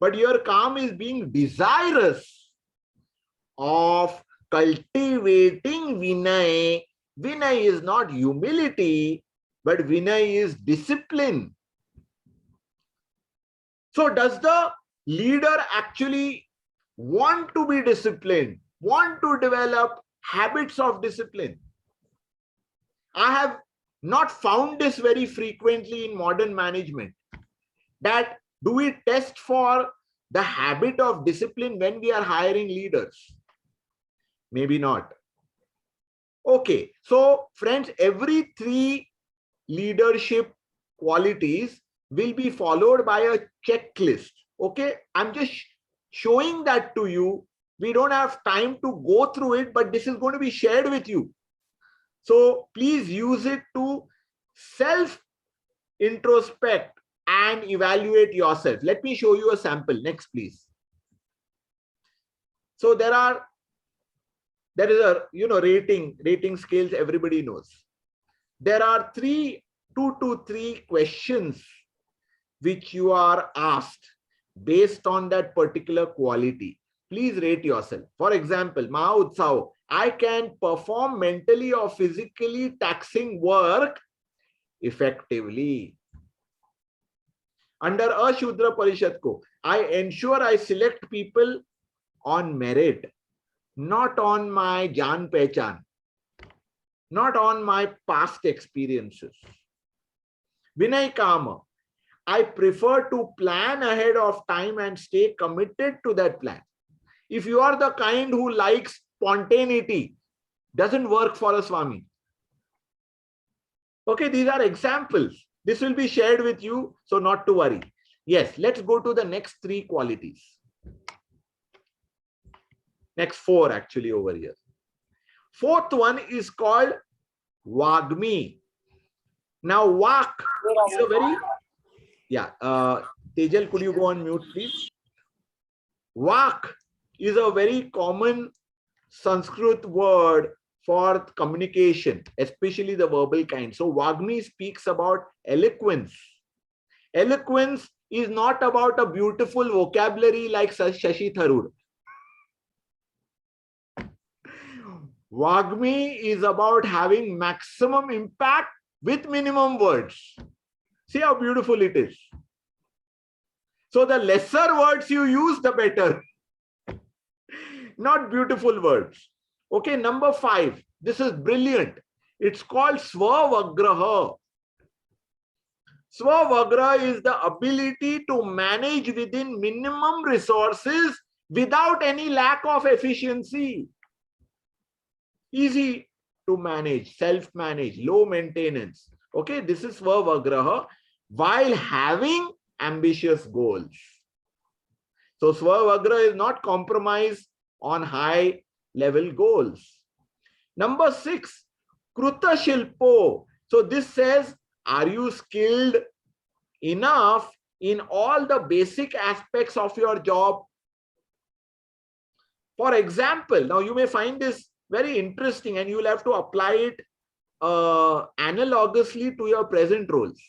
But your calm is being desirous of cultivating Vinay. Vinay is not humility, but Vinay is discipline. So does the leader actually want to be disciplined, want to develop habits of discipline? I have not found this very frequently in modern management, that do we test for the habit of discipline when we are hiring leaders? Maybe not. Okay, so friends, every 3 leadership qualities will be followed by a checklist. Okay, I'm just showing that to you. We don't have time to go through it, but this is going to be shared with you. So please use it to self-introspect and evaluate yourself. Let me show you a sample. Next, please. So there is a rating scales everybody knows. There are 2 to 3 questions which you are asked based on that particular quality. Please rate yourself. For example, Maha Utsao, I can perform mentally or physically taxing work effectively. Under Ashudra Parishad Ko, I ensure I select people on merit, not on my jaan pehchan, not on my past experiences. Vinay Kama, I prefer to plan ahead of time and stay committed to that plan. If you are the kind who likes spontaneity, doesn't work for a Swami. Okay, these are examples. This will be shared with you, so not to worry. Yes, let's go to the next 3 qualities. Next 4 actually over here. 4th one is called Wagmi. Now, Vak is a very, Tejal, could you go on mute, please? Vak is a very common Sanskrit word for communication, especially the verbal kind. So, Wagmi speaks about eloquence. Eloquence is not about a beautiful vocabulary like Shashi Tharoor. Wagmi is about having maximum impact with minimum words. See how beautiful it is. So the lesser words you use, the better. Not beautiful words. Okay, number 5. This is brilliant. It's called Svavagraha. Svavagraha is the ability to manage within minimum resources without any lack of efficiency. Easy to manage, self-manage, low maintenance. Okay, this is Svavagraha while having ambitious goals. So Svavagraha is not compromise on high level goals. Number 6, Kruta Shilpo. So this says, are you skilled enough in all the basic aspects of your job? For example, now you may find this very interesting and you will have to apply it analogously to your present roles.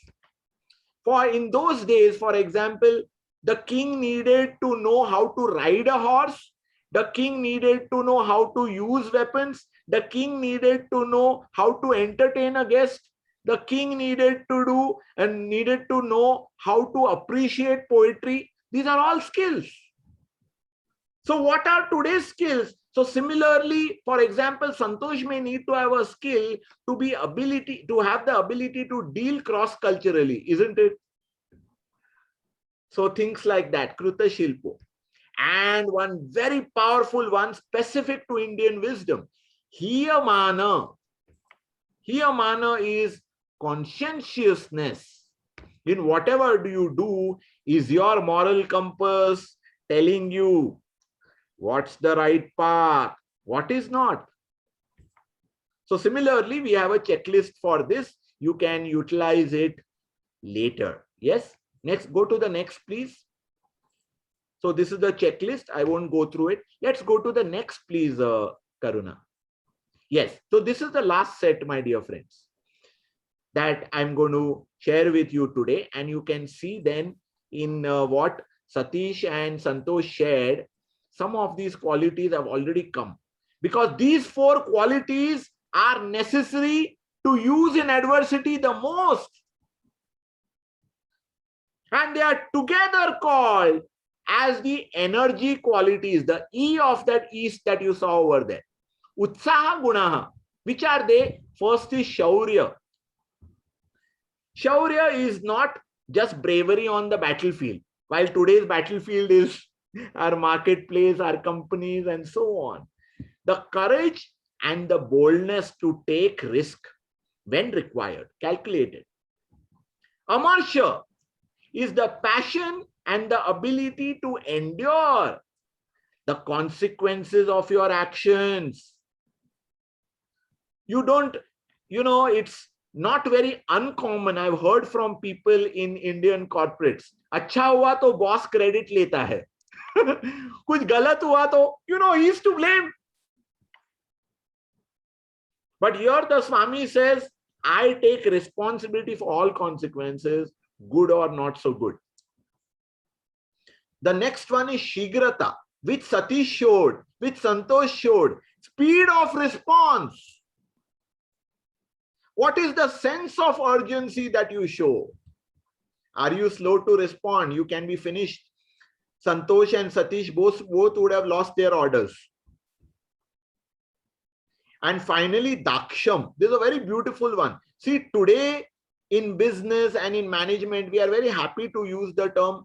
For in those days, for example, the king needed to know how to ride a horse. The king needed to know how to use weapons. The king needed to know how to entertain a guest. The king needed to know how to appreciate poetry. These are all skills. So what are today's skills? So similarly, for example, Santosh may need to have a skill to have the ability to deal cross-culturally, isn't it? So things like that, Kruta Shilpo. And one very powerful one specific to Indian wisdom, Hiyamana. Hiyamana is conscientiousness. In whatever do you do, is your moral compass telling you what's the right path, what is not. So similarly, we have a checklist for this. You can utilize it later. Yes. Next, go to the next, please. So this is the checklist. I won't go through it. Let's go to the next, please, Karuna. Yes. So this is the last set, my dear friends, that I'm going to share with you today. And you can see then in what Satish and Santosh shared, some of these qualities have already come. Because these 4 qualities are necessary to use in adversity the most. And they are together called as the energy qualities, the E of that East that you saw over there. Utsaha Gunaha. Which are they? First is Shaurya. Shaurya is not just bravery on the battlefield. While today's battlefield is our marketplace, our companies, and so on. The courage and the boldness to take risk when required, calculated. Amarsha is the passion and the ability to endure the consequences of your actions. It's not very uncommon. I've heard from people in Indian corporates, अच्छा हुआ तो boss credit लेता है. कुछ गलत हुआ तो, he's to blame. But here the Swami says, I take responsibility for all consequences, good or not so good. The next one is Shigrata, which Satish showed, which Santosh showed. Speed of response. What is the sense of urgency that you show? Are you slow to respond? You can be finished. Santosh and Satish both would have lost their orders. And finally, Daksham. This is a very beautiful one. See, today in business and in management, we are very happy to use the term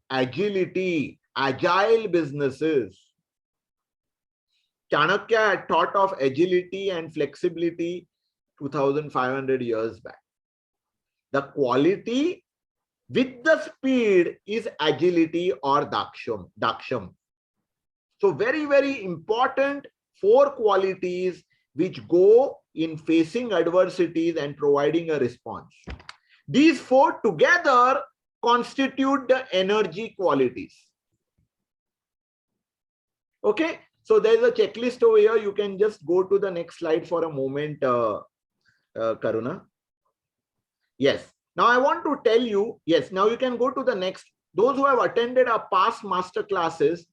agility, agile businesses. Chanakya had thought of agility and flexibility 2,500 years back. The quality with the speed is agility or daksham. So very, very important 4 qualities which go in facing adversities and providing a response. These 4 together constitute the energy qualities. Okay, so there's a checklist over here. You can just go to the next slide for a moment, Karuna. Yes. Now I want to tell you, yes, now you can go to the next. Those who have attended our past master classes,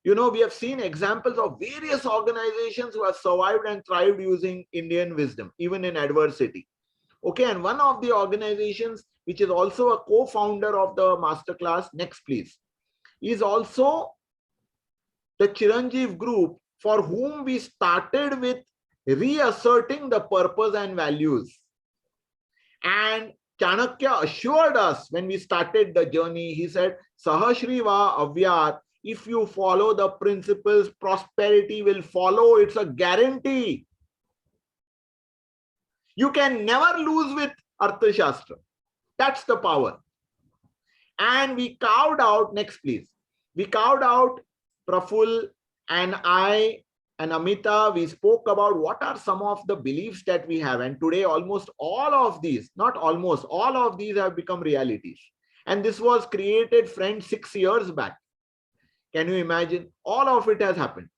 you know, we have seen examples of various organizations who have survived and thrived using Indian wisdom, even in adversity. Okay, and one of the organizations, which is also a co-founder of the masterclass, next please, is also the Chiranjeev Group, for whom we started with reasserting the purpose and values. And Chanakya assured us when we started the journey, he said, Sahashriva Avyar, if you follow the principles, prosperity will follow. It's a guarantee. You can never lose with Arthashastra. That's the power. And we carved out, next please, we carved out, Praful and I and Amita, we spoke about what are some of the beliefs that we have. And today almost all of these, not almost, all of these have become realities. And this was created, friends, 6 years back. Can you imagine? All of it has happened.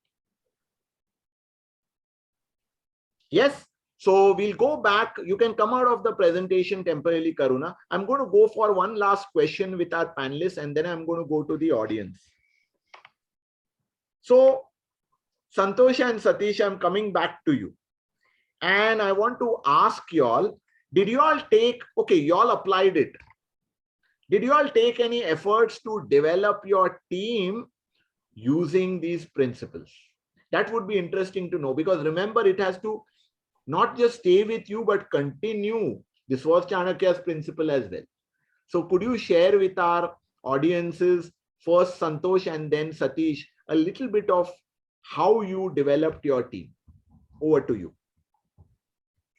Yes. So we'll go back. You can come out of the presentation temporarily, Karuna. I'm going to go for one last question with our panelists, and then I'm going to go to the audience. So Santosh and Satish, I'm coming back to you. And I want to ask you all, did you all take, okay, you all applied it. Did you all take any efforts to develop your team using these principles? That would be interesting to know, because remember, it has to not just stay with you, but continue. This was Chanakya's principle as well. So could you share with our audiences, first Santosh and then Satish, a little bit of how you developed your team? Over to you.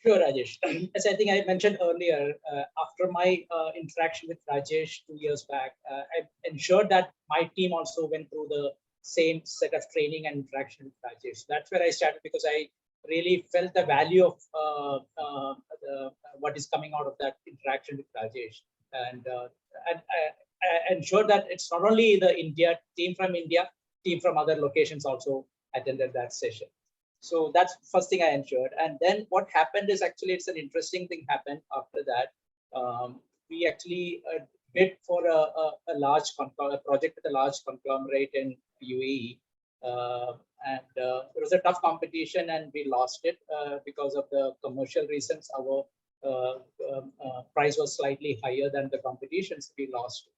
Sure, Rajesh. As I think I mentioned earlier, after my interaction with Rajesh 2 years back, I ensured that my team also went through the same set of training and interaction with Rajesh. That's where I started, because I really felt the value of what is coming out of that interaction with Rajesh. And I ensured that it's not only the team from India, team from other locations also attended that session. So that's first thing I ensured. And then what happened is, actually, it's an interesting thing happened after that. We actually bid for a large project with a large conglomerate in UAE. And it was a tough competition, and we lost it because of the commercial reasons. Our price was slightly higher than the competition, so we lost it.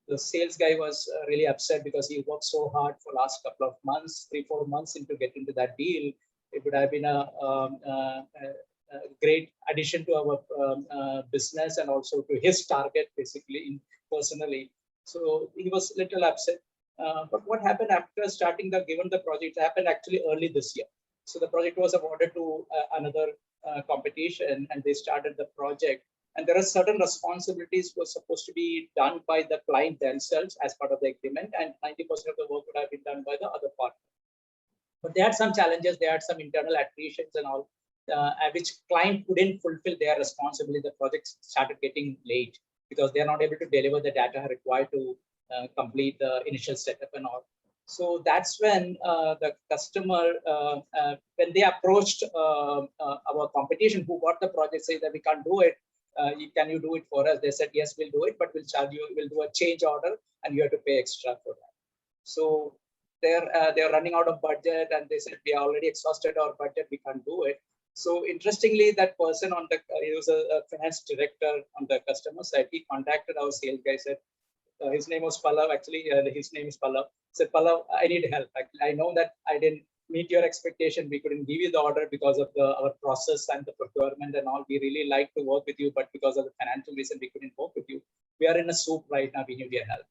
The sales guy was really upset because he worked so hard for the last couple of months, 3-4 months into getting to that deal. It would have been a great addition to our business and also to his target, basically, personally. So he was a little upset. But what happened after starting given the project happened actually early this year. So the project was awarded to another competition, and they started the project. And there are certain responsibilities were supposed to be done by the client themselves as part of the agreement, and 90% of the work would have been done by the other partner. But they had some challenges. They had some internal attritions and all, which client couldn't fulfill their responsibility. The project started getting late because they are not able to deliver the data required to complete the initial setup and all. So that's when the customer, when they approached our competition who got the project, say that we can't do it. Can you do it for us? They said, yes, we'll do it, but we'll charge you, we'll do a change order and you have to pay extra for that. So they're running out of budget, and they said, we are already exhausted our budget, we can't do it. So interestingly, that person on the, he was a finance director on the customer side, he contacted our sales guy, said, his name was Pallav, actually, his name is Pallav. Said, Pallav, I need help. I know that I didn't meet your expectation. We couldn't give you the order because of our process and the procurement and all. We really like to work with you, but because of the financial reason, we couldn't work with you. We are in a soup right now. We need your help.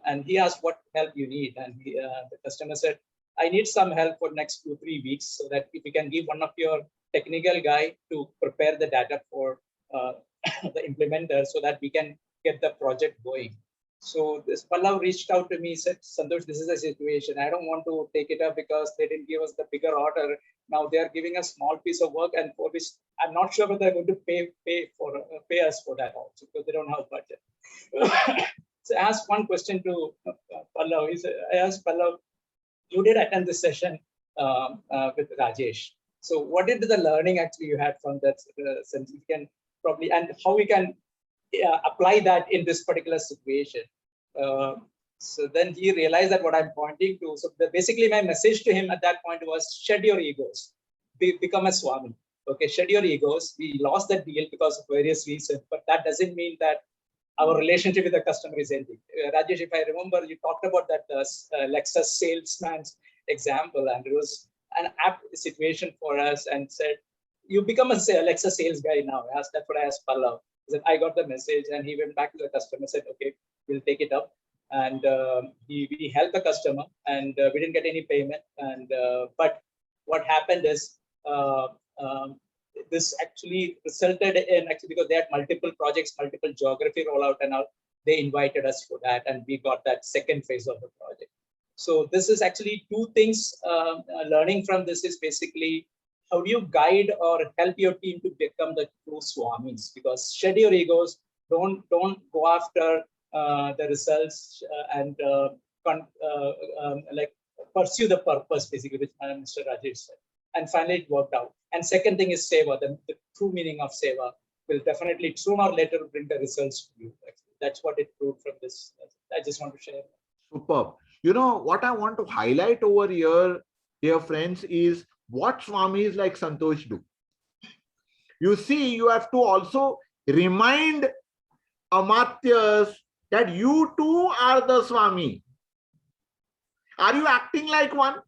And he asked what help you need. And the customer said, I need some help for next 2-3 weeks, so that if you can give one of your technical guy to prepare the data for the implementer, so that we can get the project going. So this Pallav reached out to me, said, Santosh, this is the situation. I don't want to take it up because they didn't give us the bigger order. Now they are giving a small piece of work, and for which I'm not sure whether they're going to pay us for that also, because they don't have budget. So I asked one question to Pallav. I asked Pallav, you did attend this session with Rajesh. So what did the learning actually you had from that? Since we can probably, and how we can apply that in this particular situation. So then he realized that what I'm pointing to. So basically my message to him at that point was shed your egos, become a Swami. Okay, shed your egos. We lost that deal because of various reasons, but that doesn't mean that our relationship with the customer is ending. Rajesh, if I remember, you talked about that Lexus salesman's example, and it was an apt situation for us, and said, you become a Lexus sales guy now. That's what I asked Pallav. He said, I got the message, and he went back to the customer, said, okay, we'll take it up. And we helped the customer, and we didn't get any payment. And but what happened is, this actually resulted in, actually, because they had multiple projects, multiple geography rollout and all, they invited us for that, and we got that second phase of the project. So this is actually two things. Learning from this is basically, how do you guide or help your team to become the true Swamis? Because shed your egos, don't go after the results, and like pursue the purpose, basically, which Mr. Rajesh said. And finally, it worked out. And second thing is seva. The true meaning of seva will definitely sooner or later bring the results to you. That's what it proved from this. I just want to share. Superb. You know, what I want to highlight over here, dear friends, is what Swamis like Santosh do. You see, you have to also remind Amatyas that you too are the Swami. Are you acting like one?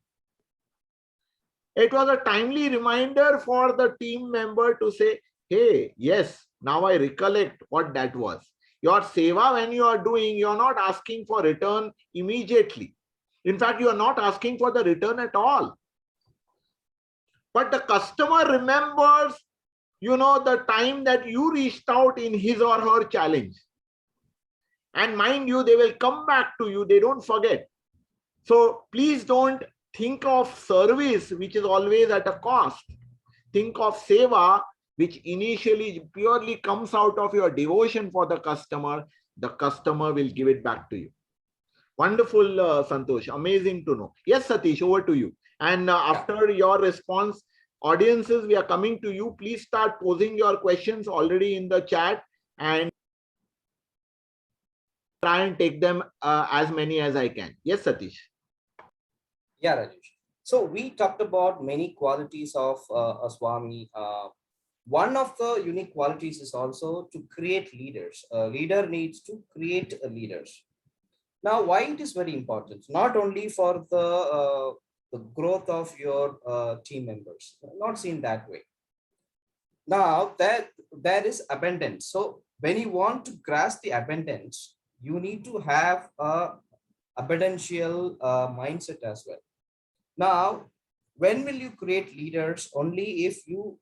It was a timely reminder for the team member to say, hey, yes, now I recollect what that was. Your seva, when you are doing, you're not asking for return immediately. In fact, you are not asking for the return at all. But the customer remembers, you know, the time that you reached out in his or her challenge. And mind you, they will come back to you. They don't forget. So please don't think of service, which is always at a cost. Think of seva, which initially purely comes out of your devotion for the customer. The customer will give it back to you. Wonderful, Santosh. Amazing to know. Yes, Satish, over to you. And after your response, audiences, we are coming to you. Please start posing your questions already in the chat, and try and take them as many as I can. Yes, Satish. Yeah, Rajesh. So we talked about many qualities of a Swami. One of the unique qualities is also to create leaders. A leader needs to create leaders. Now, why it is very important? Not only for the growth of your team members, not seen that way. Now, there is abundance. So when you want to grasp the abundance, you need to have a abundanticial mindset as well. Now, when will you create leaders? Only if you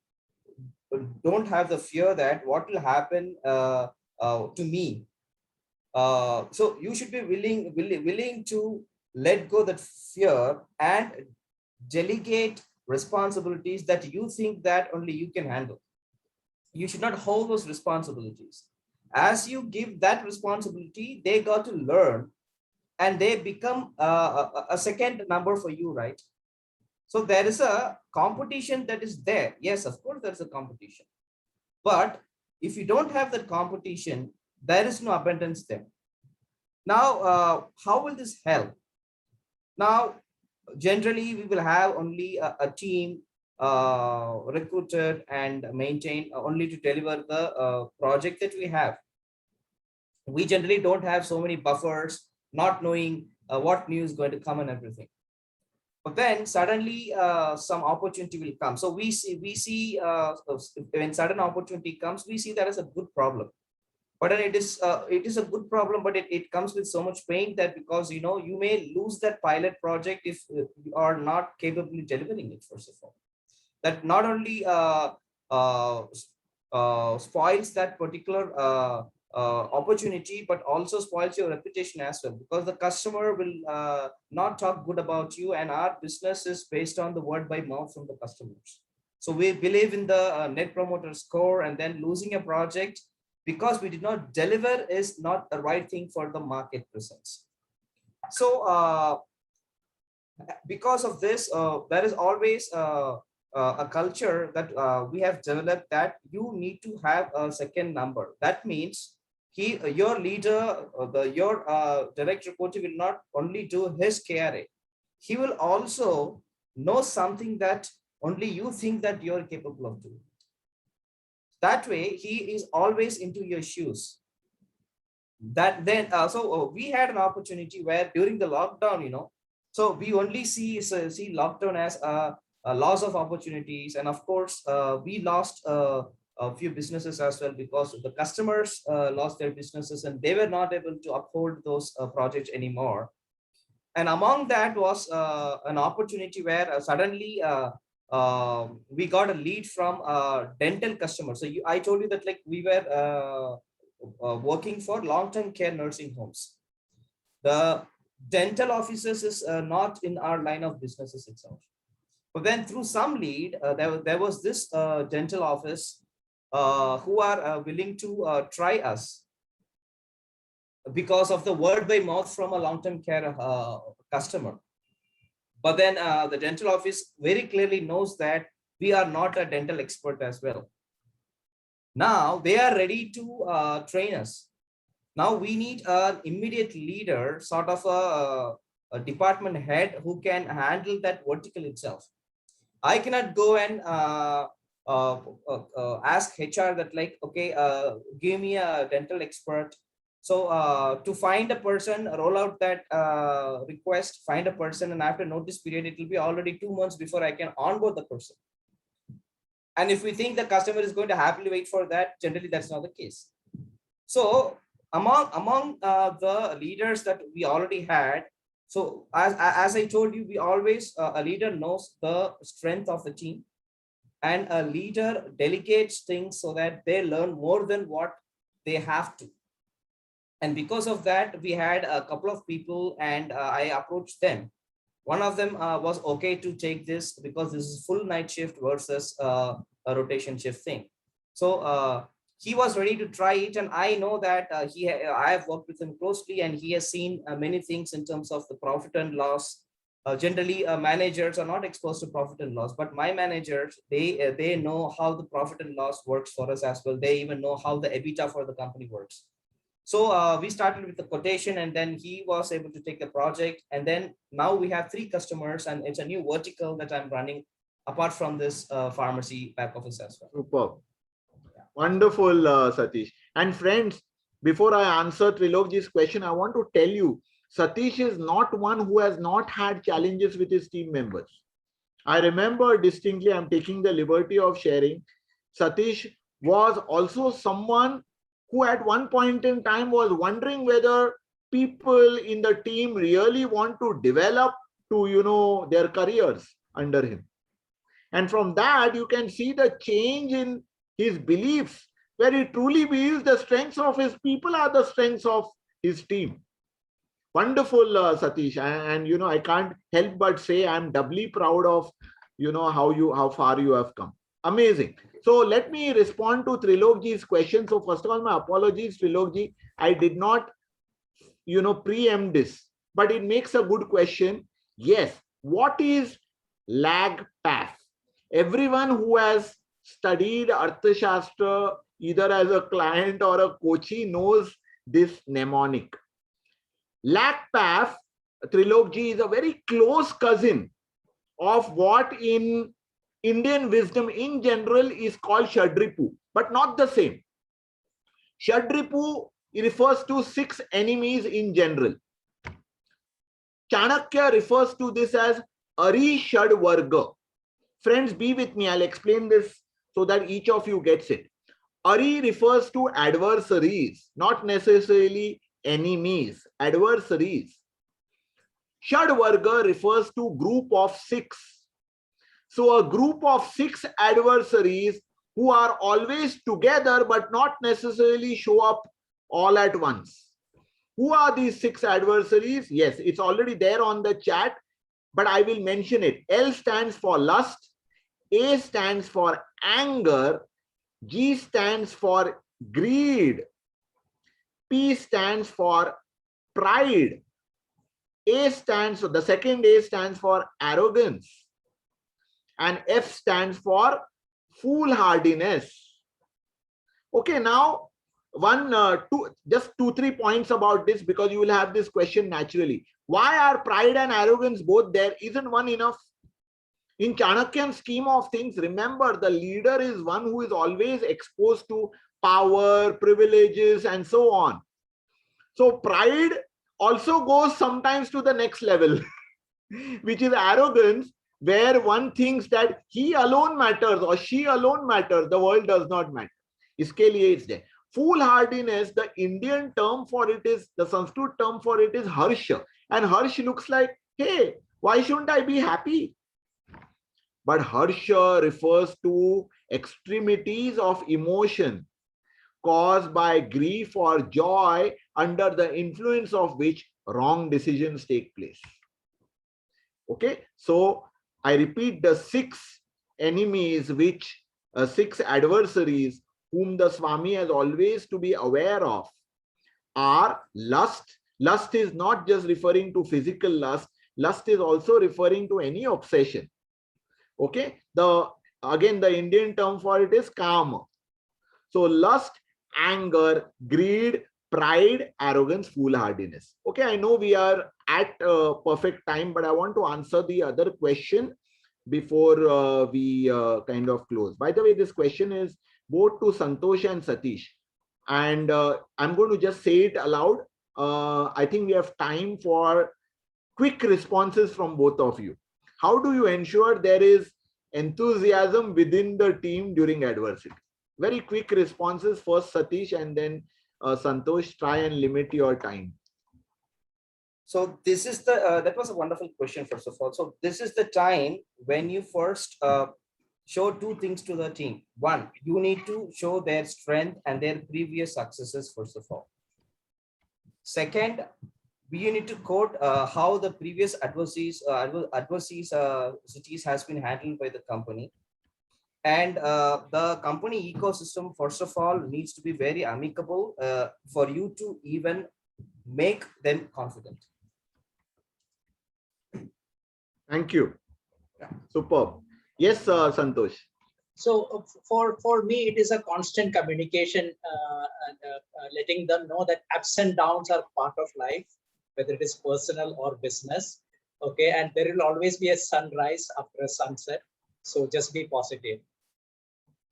don't have the fear that what will happen to me. So you should be willing to let go that fear and delegate responsibilities that you think that only you can handle. You should not hold those responsibilities. As you give that responsibility, they got to learn, and they become a second number for you, right? So there is a competition that is there. Yes, of course, there's a competition. But if you don't have that competition, there is no abundance there. Now, how will this help? Now, generally, we will have only a team recruited and maintained only to deliver the project that we have. We generally don't have so many buffers, not knowing what news is going to come and everything. But then suddenly some opportunity will come. So we see when sudden opportunity comes, we see that as a good problem. But then it is a good problem, but it comes with so much pain that, because you know, you may lose that pilot project if you are not capable of delivering it. First of all, that not only spoils that particular opportunity, but also spoils your reputation as well, because the customer will not talk good about you, and our business is based on the word by mouth from the customers. So we believe in the net promoter score, and then losing a project because we did not deliver is not the right thing for the market presence. So because of this, there is always a culture that we have developed, that you need to have a second number. That means your leader, your direct report will not only do his KRA, he will also know something that only you think that you're capable of doing. That way, he is always into your shoes. That then, we had an opportunity where during the lockdown, so we only see lockdown as a loss of opportunities, and of course, we lost a few businesses as well, because the customers lost their businesses and they were not able to uphold those projects anymore. And among that was an opportunity where suddenly we got a lead from a dental customer. So I told you that like we were working for long-term care nursing homes. The dental offices is not in our line of businesses itself. But then through some lead, there was this dental office who are willing to try us because of the word by mouth from a long-term care customer. But then the dental office very clearly knows that we are not a dental expert as well. Now they are ready to train us. Now we need an immediate leader, sort of a department head who can handle that vertical itself. I cannot go and ask HR that like, okay, give me a dental expert. So to find a person, roll out that request, find a person, and after notice period, it will be already 2 months before I can onboard the person. And if we think the customer is going to happily wait for that, generally that's not the case. So among the leaders that we already had, so as I told you, we always, a leader knows the strength of the team, and a leader delegates things so that they learn more than what they have to. And because of that, we had a couple of people, and I approached them. One of them was okay to take this because this is full night shift versus a rotation shift thing. So he was ready to try it, and I know that I have worked with him closely, and he has seen many things in terms of the profit and loss. Generally, managers are not exposed to profit and loss, but my managers, they know how the profit and loss works for us as well. They even know how the EBITDA for the company works. So we started with the quotation, and then he was able to take the project. And then now we have 3 customers, and it's a new vertical that I'm running apart from this pharmacy back office as well. Superb. Wonderful, Satish. And friends, before I answer Trilokji's question, I want to tell you, Satish is not one who has not had challenges with his team members. I remember distinctly, I'm taking the liberty of sharing, Satish was also someone who at one point in time was wondering whether people in the team really want to develop to, their careers under him. And from that, you can see the change in his beliefs, where he truly believes the strengths of his people are the strengths of his team. Wonderful, Satish. And I can't help but say I'm doubly proud of, how far you have come. Amazing. So let me respond to Trilokji's question. So first of all, my apologies, Trilokji. I did not, preempt this, but it makes a good question. Yes. What is lag path? Everyone who has studied Arthashastra, either as a client or a coachee, knows this mnemonic. Lag path, Trilokji, is a very close cousin of what in Indian wisdom in general is called Shadripu, but not the same. Shadripu refers to 6 enemies in general. Chanakya refers to this as Ari Shad Varga. Friends, be with me. I'll explain this so that each of you gets it. Ari refers to adversaries, not necessarily enemies, adversaries. Shad Varga refers to group of 6. So a group of 6 adversaries who are always together but not necessarily show up all at once. Who are these 6 adversaries? Yes, it's already there on the chat, but I will mention it. L stands for lust, A stands for anger, G stands for greed, P stands for pride, the second A stands for arrogance, and F stands for foolhardiness. Okay, now just 2-3 points about this, because you will have this question naturally. Why are pride and arrogance both there? Isn't one enough? In Chanakya's scheme of things, remember, the leader is one who is always exposed to power, privileges, and so on. So pride also goes sometimes to the next level, which is arrogance, where one thinks that he alone matters or she alone matters, the world does not matter. Iske liye it's there. Foolhardiness, the Indian term for it is, the Sanskrit term for it is harsha. And harsha looks like, hey, why shouldn't I be happy? But harsha refers to extremities of emotion caused by grief or joy, under the influence of which wrong decisions take place. Okay, so I repeat, the 6 enemies, 6 adversaries whom the Swami has always to be aware of are lust. Lust is not just referring to physical lust. Lust is also referring to any obsession. Okay, again, the Indian term for it is kama. So lust, anger, greed, pride, arrogance, foolhardiness. Okay, I know we are at perfect time, but I want to answer the other question before we kind of close. By the way, this question is both to Santosh and Satish, and I'm going to just say it aloud. I think we have time for quick responses from both of you. How do you ensure there is enthusiasm within the team during adversity? Very quick responses. First Satish and then Santosh. Try and limit your time. So this is the, that was a wonderful question, first of all. So this is the time when you first show 2 things to the team. One, you need to show their strength and their previous successes, first of all. Second, you need to quote how the previous adversities has been handled by the company. And the company ecosystem, first of all, needs to be very amicable for you to even make them confident. Thank you. Superb. Yes, Santosh. So for me, it is a constant communication, letting them know that ups and downs are part of life, whether it is personal or business. Okay, and there will always be a sunrise after a sunset. So just be positive.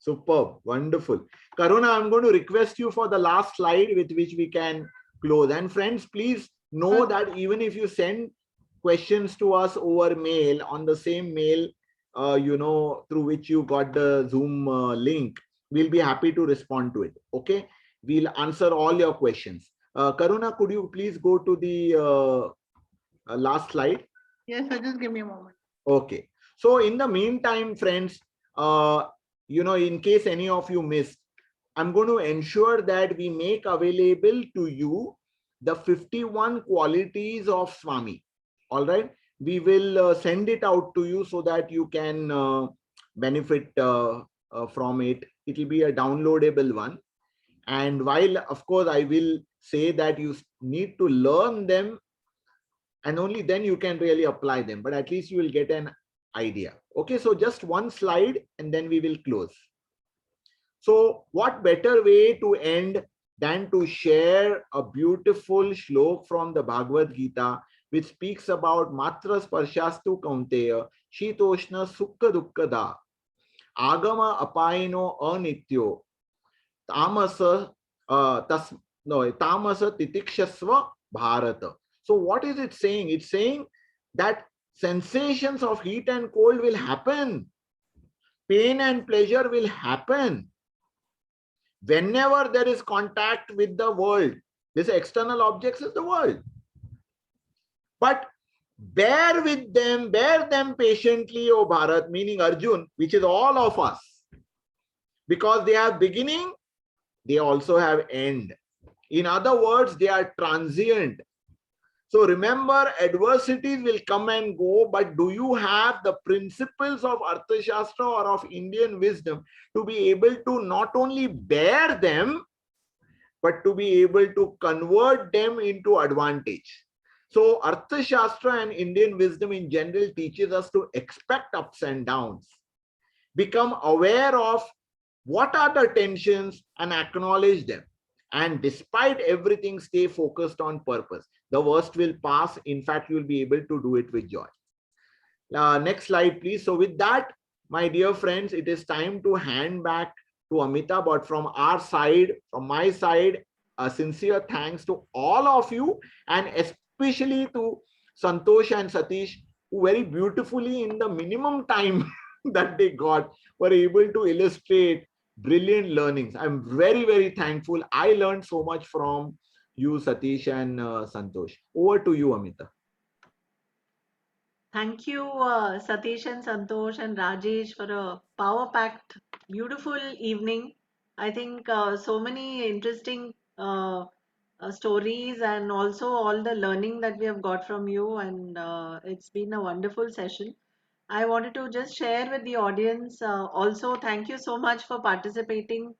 Superb. Wonderful. Karuna, I'm going to request you for the last slide with which we can close. And friends, please know that even if you send questions to us over mail, on the same mail, through which you got the Zoom link, we'll be happy to respond to it. Okay. We'll answer all your questions. Karuna, could you please go to the last slide? Yes, sir, just give me a moment. Okay. So in the meantime, friends, in case any of you missed, I'm going to ensure that we make available to you the 51 qualities of Swami. All right. We will send it out to you so that you can benefit from it. It will be a downloadable one. And while, of course, I will say that you need to learn them and only then you can really apply them, but at least you will get an idea. Okay, so just one slide and then we will close. So what better way to end than to share a beautiful shlok from the Bhagavad Gita, which speaks about Matra Sparshastu Kaunteya, Shitoshna Sukha Dukkada, Agama Apaino Anityo, Tamasa Titikshasva Bharata. So what is it saying? It's saying that sensations of heat and cold will happen. Pain and pleasure will happen. Whenever there is contact with the world, this external objects is the world. But bear with them, bear them patiently, O Bharat, meaning Arjun, which is all of us. Because they have beginning, they also have end. In other words, they are transient. So remember, adversities will come and go, but do you have the principles of Arthashastra or of Indian wisdom to be able to not only bear them, but to be able to convert them into advantage? So Arthashastra and Indian wisdom in general teaches us to expect ups and downs, become aware of what are the tensions and acknowledge them. And despite everything, stay focused on purpose. The worst will pass. In fact, you'll be able to do it with joy. Next slide, please. So with that, my dear friends, it is time to hand back to Amita. But from our side, from my side, a sincere thanks to all of you, and especially to Santosh and Satish, who very beautifully in the minimum time that they got were able to illustrate brilliant learnings. I'm very, very thankful. I learned so much from you, Satish and Santosh. Over to you, Amita. Thank you, Satish and Santosh and Rajesh, for a power-packed, beautiful evening. I think so many interesting stories and also all the learning that we have got from you, and it's been a wonderful session. I wanted to just share with the audience also, thank you so much for participating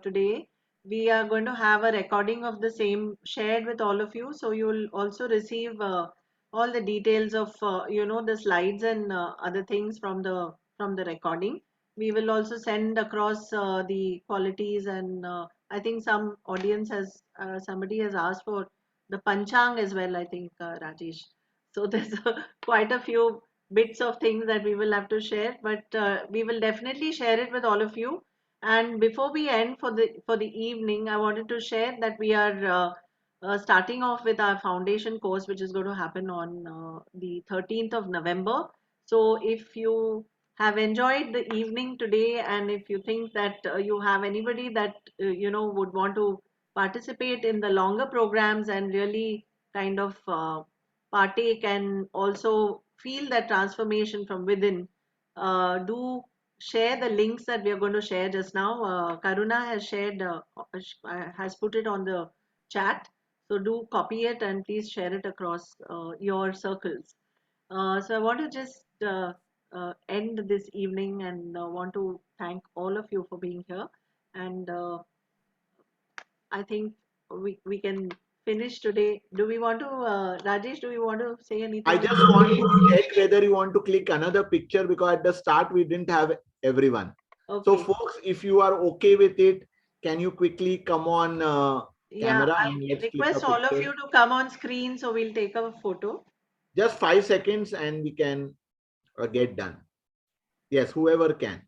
today. We are going to have a recording of the same shared with all of you, so you'll also receive all the details of the slides and other things from the recording. We will also send across the qualities, and I think some audience has somebody has asked for the panchang as well, I think, Rajesh. So there's quite a few bits of things that we will have to share, but we will definitely share it with all of you. And before we end for the evening, I wanted to share that we are starting off with our foundation course, which is going to happen on the 13th of November. So if you have enjoyed the evening today, and if you think that you have anybody that would want to participate in the longer programs and really kind of partake and also feel that transformation from within, do share the links that we are going to share just now. Karuna has shared, has put it on the chat. So do copy it and please share it across your circles. So I want to just end this evening and want to thank all of you for being here. And I think we can finish today. Do we want to, Rajesh, do you want to say anything? I just want to check whether you want to click another picture, because at the start we didn't have everyone. Okay. So folks, if you are okay with it, can you quickly come on camera I and let's click a request all of picture. you to come on screen so we'll take a photo. Just 5 seconds and we can get done. Yes, whoever can.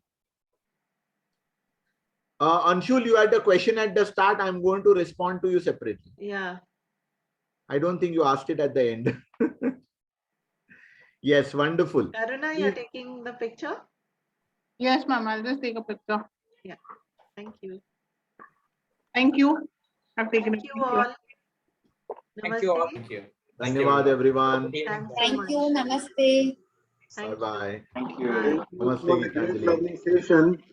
Anshul, you had a question at the start. I'm going to respond to you separately. Yeah. I don't think you asked it at the end. Yes, wonderful. Karuna, you're taking the picture? Yes, ma'am. I'll just take a picture. Yeah. Thank you. Thank you. I've taken Thank a you picture. all. Thank you all. Namaste. Thank you. Dhanyawad everyone. Thanks so Thank much. you. Namaste. Thank Bye-bye. Thank you. Bye. Namaste, It was a great Gitanjali. learning session,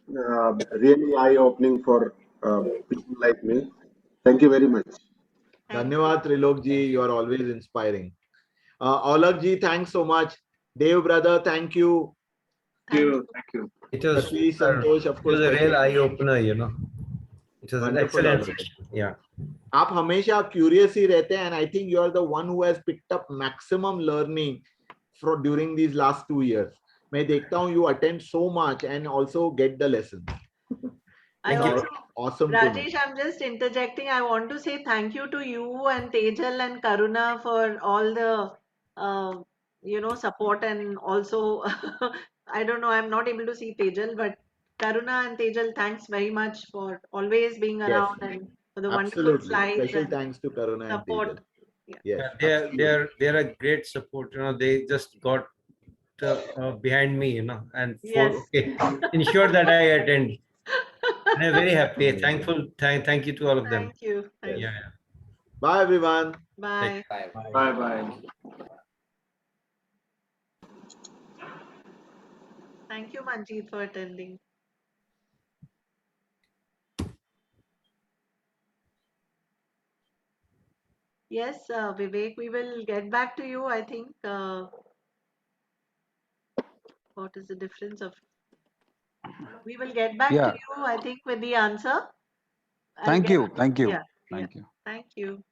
really eye-opening for people like me. Thank you very much. Thank you. Dhanyawad Trilokji, you are always inspiring. Aulakji, thanks so much. Dev brother, thank you. Thank you. Thank you. It was, Satish, Santosh, of it course. was a real eye opener, you know. It was an Wonderful, excellent Aulak. session. Yeah. आप हमेशा curious ही रहते हैं, and I think you are the one who has picked up maximum learning from during these last 2 years. मैं देखता हूँ you attend so much and also get the lessons. I Thank you. also, Awesome to know. Rajesh, I'm just interjecting. I want to say thank you to you and Tejal and Karuna for all the, support, and also, I don't know, I'm not able to see Tejal, but Karuna and Tejal, thanks very much for always being Yes, around and for the wonderful absolutely. slides Special and thanks to Karuna and support. Tejal. Yeah. Yes, They're a great support. You know, they just got behind me, you know, and Yes. ensure that I attend. And I'm very happy, thankful. Thank you to all of them. Thank you. Thank Yes. you. Yeah. Bye everyone. Bye. Bye. Bye-bye. Thank you, Manjeet, for attending. Yes, Vivek, we will get back to you. I think what is the difference of? We will get back to Yeah. you. I think with the answer. I'll Thank get. you. Thank you. Yeah. Yeah. Thank you. Thank you.